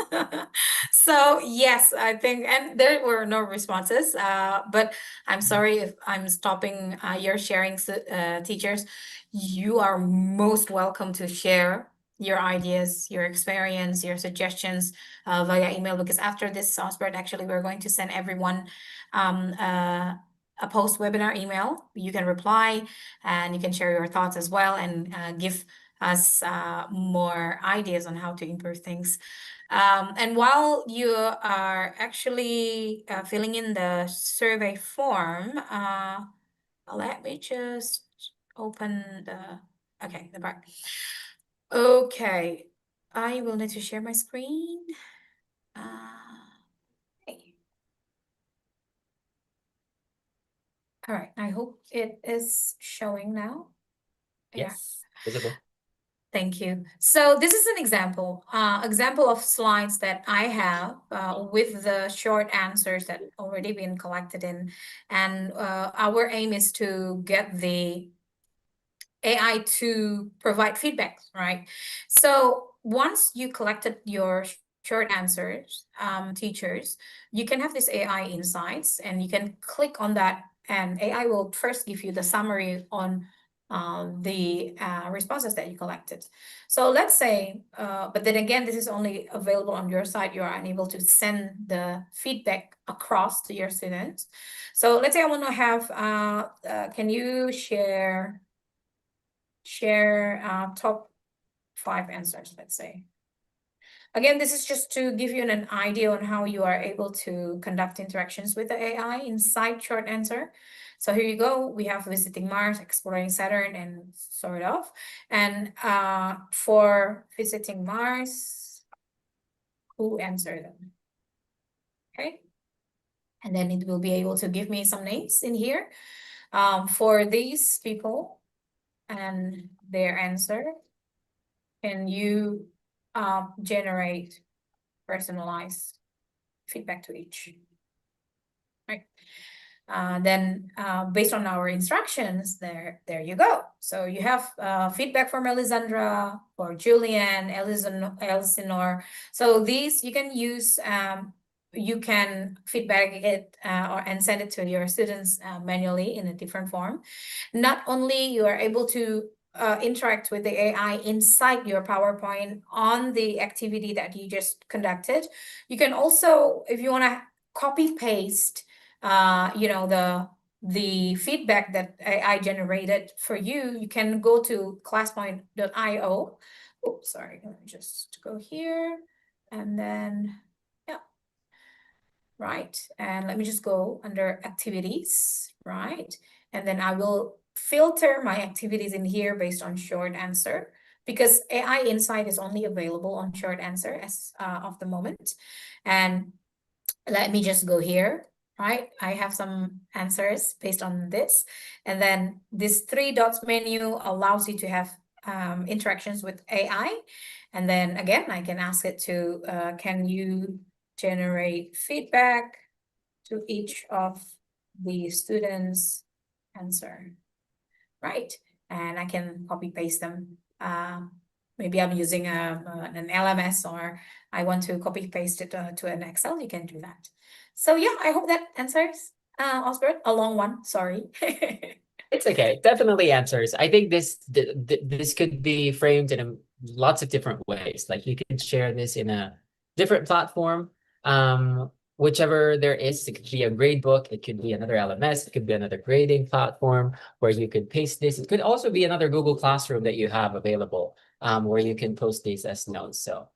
[SPEAKER 2] So yes, I think, and there were no responses. But I'm sorry if I'm stopping your sharing, teachers. You are most welcome to share your ideas, your experience, your suggestions via email, because after this, Osbert, actually, we're going to send everyone a post webinar email. You can reply and you can share your thoughts as well, and give us more ideas on how to improve things. And while you are actually filling in the survey form, let me just open the part. Okay, I will need to share my screen. Okay. All right, I hope it is showing now.
[SPEAKER 1] Yes, visible.
[SPEAKER 2] Thank you. So this is an example of slides that I have with the short answers that already been collected in, and our aim is to get the AI to provide feedback, right? So once you collected your short answers, teachers, you can have this AI insights, and you can click on that, and AI will first give you the summary on the responses that you collected. So let's say, but then again, this is only available on your side. You are unable to send the feedback across to your students. So let's say I want to have, can you share top 5 answers, let's say. Again, this is just to give you an idea on how you are able to conduct interactions with the AI inside short answer. So here you go. We have visiting Mars, exploring Saturn, and sort of. And for visiting Mars, who answered them? Okay. And then it will be able to give me some names in here for these people and their answer. Can you generate personalized feedback to each? Right. Then based on our instructions, there you go. So you have feedback from Elisandra, for Julian, Elsinore. So these you can use you can feedback it and send it to your students manually in a different form. Not only you are able to interact with the AI inside your PowerPoint on the activity that you just conducted, you can also, if you want to copy paste, the feedback that AI generated for you, you can go to ClassPoint.io. Oops, sorry, let me just go here and then, yeah, right. And let me just go under activities, right? And then I will filter my activities in here based on short answer, because AI Insight is only available on short answer as of the moment. And let me just go here, right? I have some answers based on this. And then this 3 dots menu allows you to have interactions with AI. And then again, I can ask it to, can you generate feedback to each of the students' answer, right? And I can copy paste them. Maybe I'm using an LMS, or I want to copy paste it to an Excel. You can do that. So yeah, I hope that answers. Osbert, a long one, sorry.
[SPEAKER 1] It's okay. Definitely answers. I think this could be framed in lots of different ways. Like you could share this in a different platform, whichever there is. It could be a grade book. It could be another LMS. It could be another grading platform where you could paste this. It could also be another Google Classroom that you have available, where you can post these as notes. So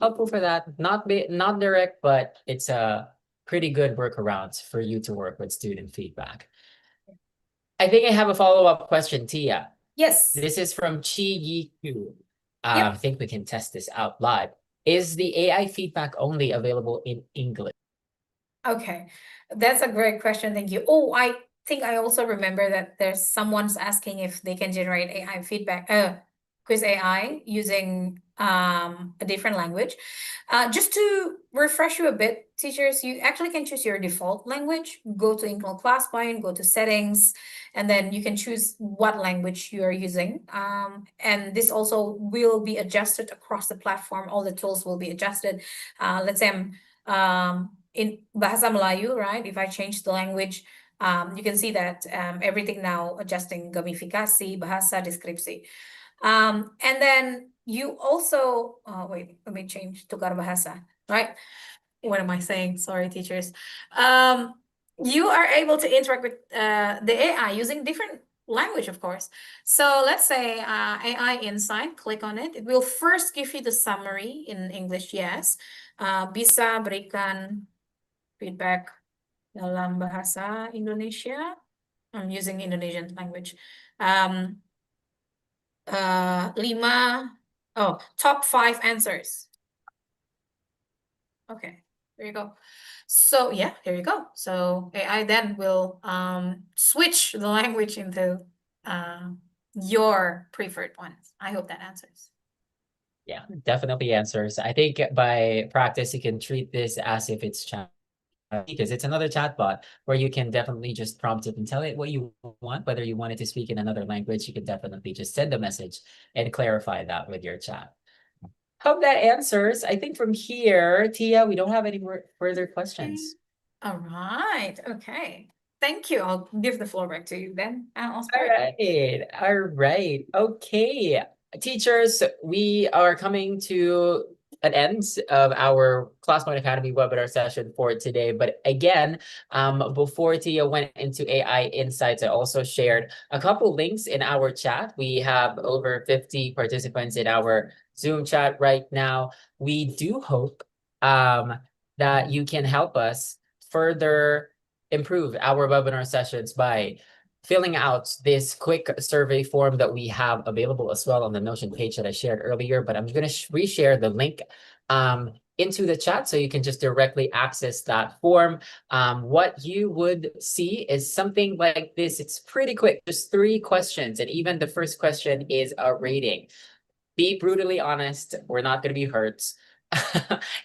[SPEAKER 1] helpful for that. Not direct, but it's a pretty good workaround for you to work with student feedback. I think I have a follow-up question, Tia.
[SPEAKER 2] Yes.
[SPEAKER 1] This is from Chi Yi Q.
[SPEAKER 2] Yep.
[SPEAKER 1] I think we can test this out live. Is the AI feedback only available in English?
[SPEAKER 2] Okay, that's a great question. Thank you. Oh, I think I also remember that there's someone's asking if they can generate AI feedback, quiz AI using a different language. Just to refresh you a bit, teachers, you actually can choose your default language. Go to Include ClassPoint, go to settings, and then you can choose what language you are using. And this also will be adjusted across the platform. All the tools will be adjusted. Let's say I'm in Bahasa Melayu, right? If I change the language, you can see that everything now adjusting gamifikasi, bahasa, deskripsi. And then you also, wait, let me change tukar bahasa, right? What am I saying? Sorry, teachers. You are able to interact with the AI using different language, of course. So let's say AI Insight, click on it. It will first give you the summary in English, yes. Bisa berikan feedback dalam bahasa Indonesia. I'm using Indonesian language. Top 5 answers. Okay, there you go. So yeah, here you go. So AI then will switch the language into your preferred ones. I hope that answers.
[SPEAKER 1] Yeah, definitely answers. I think by practice, you can treat this as if it's chat, because it's another chatbot where you can definitely just prompt it and tell it what you want. Whether you want it to speak in another language, you can definitely just send a message and clarify that with your chat. Hope that answers. I think from here, Tia, we don't have any more further questions.
[SPEAKER 2] All right. Okay. Thank you. I'll give the floor back to you then.
[SPEAKER 1] All right. Okay. Teachers, we are coming to an end of our ClassPoint Academy webinar session for today. But again, before Tia went into AI Insights, I also shared a couple links in our chat. We have over 50 participants in our Zoom chat right now. We do hope that you can help us further improve our webinar sessions by filling out this quick survey form that we have available as well on the Notion page that I shared earlier. But I'm going to reshare the link into the chat so you can just directly access that form. What you would see is something like this. It's pretty quick, just 3 questions. And even the first question is a rating. Be brutally honest. We're not going to be hurt.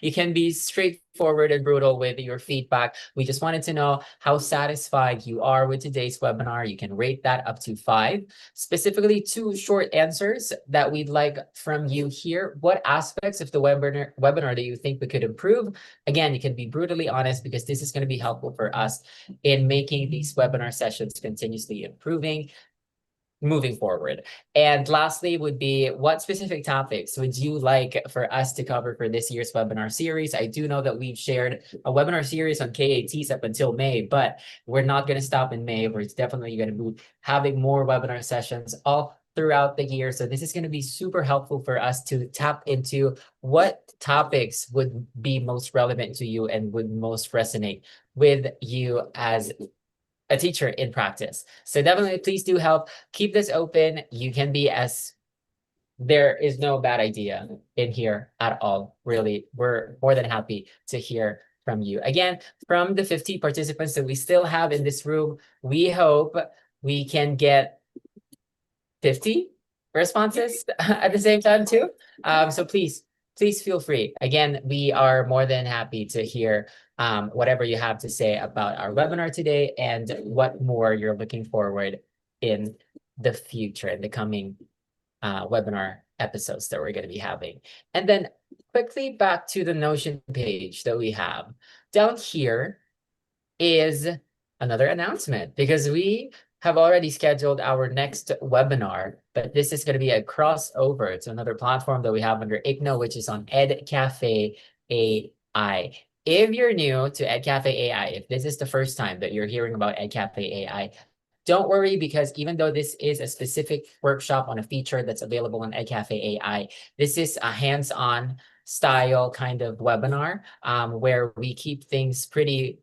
[SPEAKER 1] You can be straightforward and brutal with your feedback. We just wanted to know how satisfied you are with today's webinar. You can rate that up to 5. Specifically, 2 short answers that we'd like from you here. What aspects of the webinar do you think we could improve? Again, you can be brutally honest because this is going to be helpful for us in making these webinar sessions continuously improving moving forward. And lastly would be, what specific topics would you like for us to cover for this year's webinar series? I do know that we've shared a webinar series on KATs up until May, but we're not going to stop in May. We're definitely going to be having more webinar sessions all throughout the year. So this is going to be super helpful for us to tap into what topics would be most relevant to you and would most resonate with you as a teacher in practice. So definitely please do help keep this open. You can be there is no bad idea in here at all. Really, we're more than happy to hear from you. Again, from the 50 participants that we still have in this room, we hope we can get 50 responses at the same time too. So please feel free. Again, we are more than happy to hear whatever you have to say about our webinar today and what more you're looking forward in the future, in the coming webinar episodes that we're going to be having. And then quickly back to the Notion page that we have. Down here is another announcement because we have already scheduled our next webinar, but this is going to be a crossover to another platform that we have under IGNO, which is on EdCafe AI. If you're new to EdCafe AI, if this is the first time that you're hearing about EdCafe AI, don't worry, because even though this is a specific workshop on a feature that's available on EdCafe AI, this is a hands-on style kind of webinar where we keep things pretty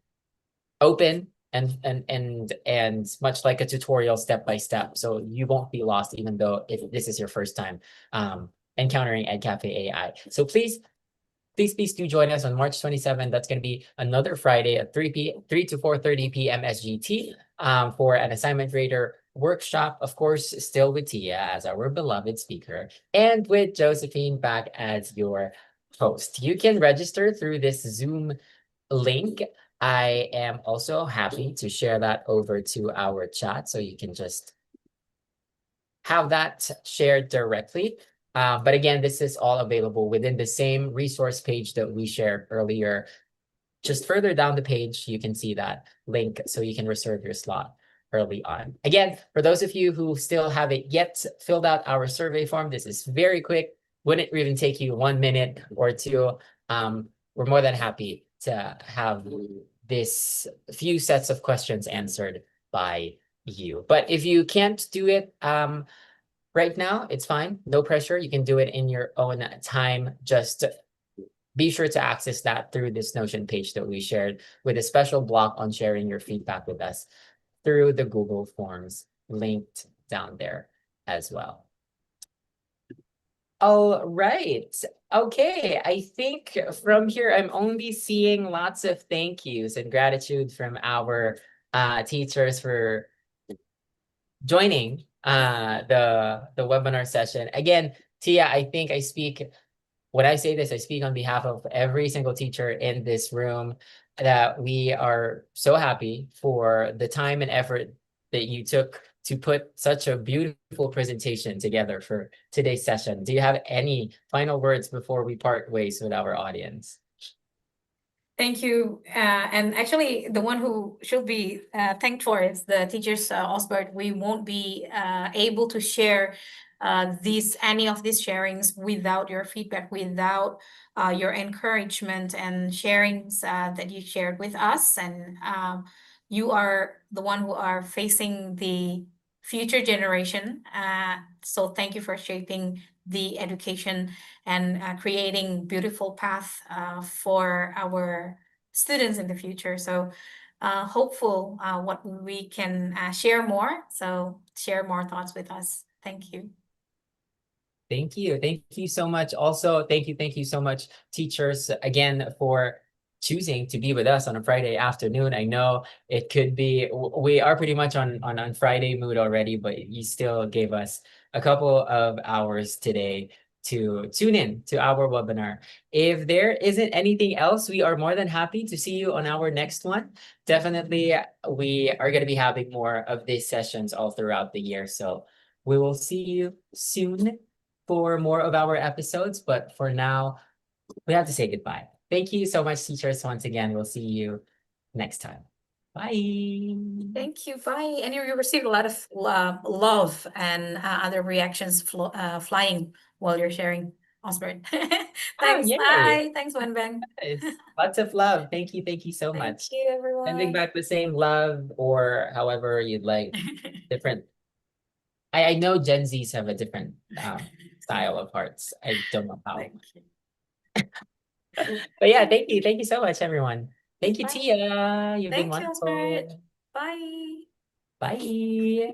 [SPEAKER 1] open and much like a tutorial step by step. So you won't be lost, even though if this is your first time encountering EdCafe AI. So please do join us on March 27th. That's going to be another Friday at 3 to 4:30 p.m. SGT for an assignment rater workshop, of course, still with Tia as our beloved speaker and with Josephine back as your host. You can register through this Zoom link. I am also happy to share that over to our chat so you can just have that shared directly. But again, this is all available within the same resource page that we shared earlier. Just further down the page, you can see that link so you can reserve your slot early on. Again, for those of you who still haven't yet filled out our survey form, this is very quick. Wouldn't even take you 1 minute or 2. We're more than happy to have this few sets of questions answered by you. But if you can't do it right now, it's fine. No pressure. You can do it in your own time. Just be sure to access that through this Notion page that we shared with a special block on sharing your feedback with us through the Google Forms linked down there as well. All right. Okay. I think from here, I'm only seeing lots of thank yous and gratitude from our teachers for joining the webinar session. Again, Tia, I think when I say this, I speak on behalf of every single teacher in this room, that we are so happy for the time and effort that you took to put such a beautiful presentation together for today's session. Do you have any final words before we part ways with our audience?
[SPEAKER 2] Thank you. And actually, the one who should be thanked for is the teachers, Osbert. We won't be able to share any of these sharings without your feedback, without your encouragement and sharings that you shared with us. And you are the one who are facing the future generation. So thank you for shaping the education and creating beautiful path for our students in the future. So hopeful what we can share more. So share more thoughts with us. Thank you.
[SPEAKER 1] Thank you. Thank you so much. Also, thank you so much, teachers, again, for choosing to be with us on a Friday afternoon. I know it could be, we are pretty much on Friday mood already, but you still gave us a couple of hours today to tune in to our webinar. If there isn't anything else, we are more than happy to see you on our next one. Definitely, we are going to be having more of these sessions all throughout the year. So we will see you soon for more of our episodes. But for now, we have to say goodbye. Thank you so much, teachers. Once again, we'll see you next time. Bye.
[SPEAKER 2] Thank you. Bye. And you received a lot of love and other reactions flying while you're sharing, Osbert. Thanks.
[SPEAKER 1] Yay.
[SPEAKER 2] Bye. Thanks, Wenbeng.
[SPEAKER 1] Yes. Lots of love. Thank you. Thank you so
[SPEAKER 2] Thank
[SPEAKER 1] much.
[SPEAKER 2] you,
[SPEAKER 1] Sending
[SPEAKER 2] everyone.
[SPEAKER 1] back the same love or however you'd like. Different. I know Gen Zs have a different style of hearts. I don't know how.
[SPEAKER 2] Thank you.
[SPEAKER 1] But yeah, thank you. Thank you so much, everyone. Thank you,
[SPEAKER 2] Bye.
[SPEAKER 1] Tia. You've been
[SPEAKER 2] Thank you, Osbert.
[SPEAKER 1] wonderful.
[SPEAKER 2] Bye.
[SPEAKER 1] Bye.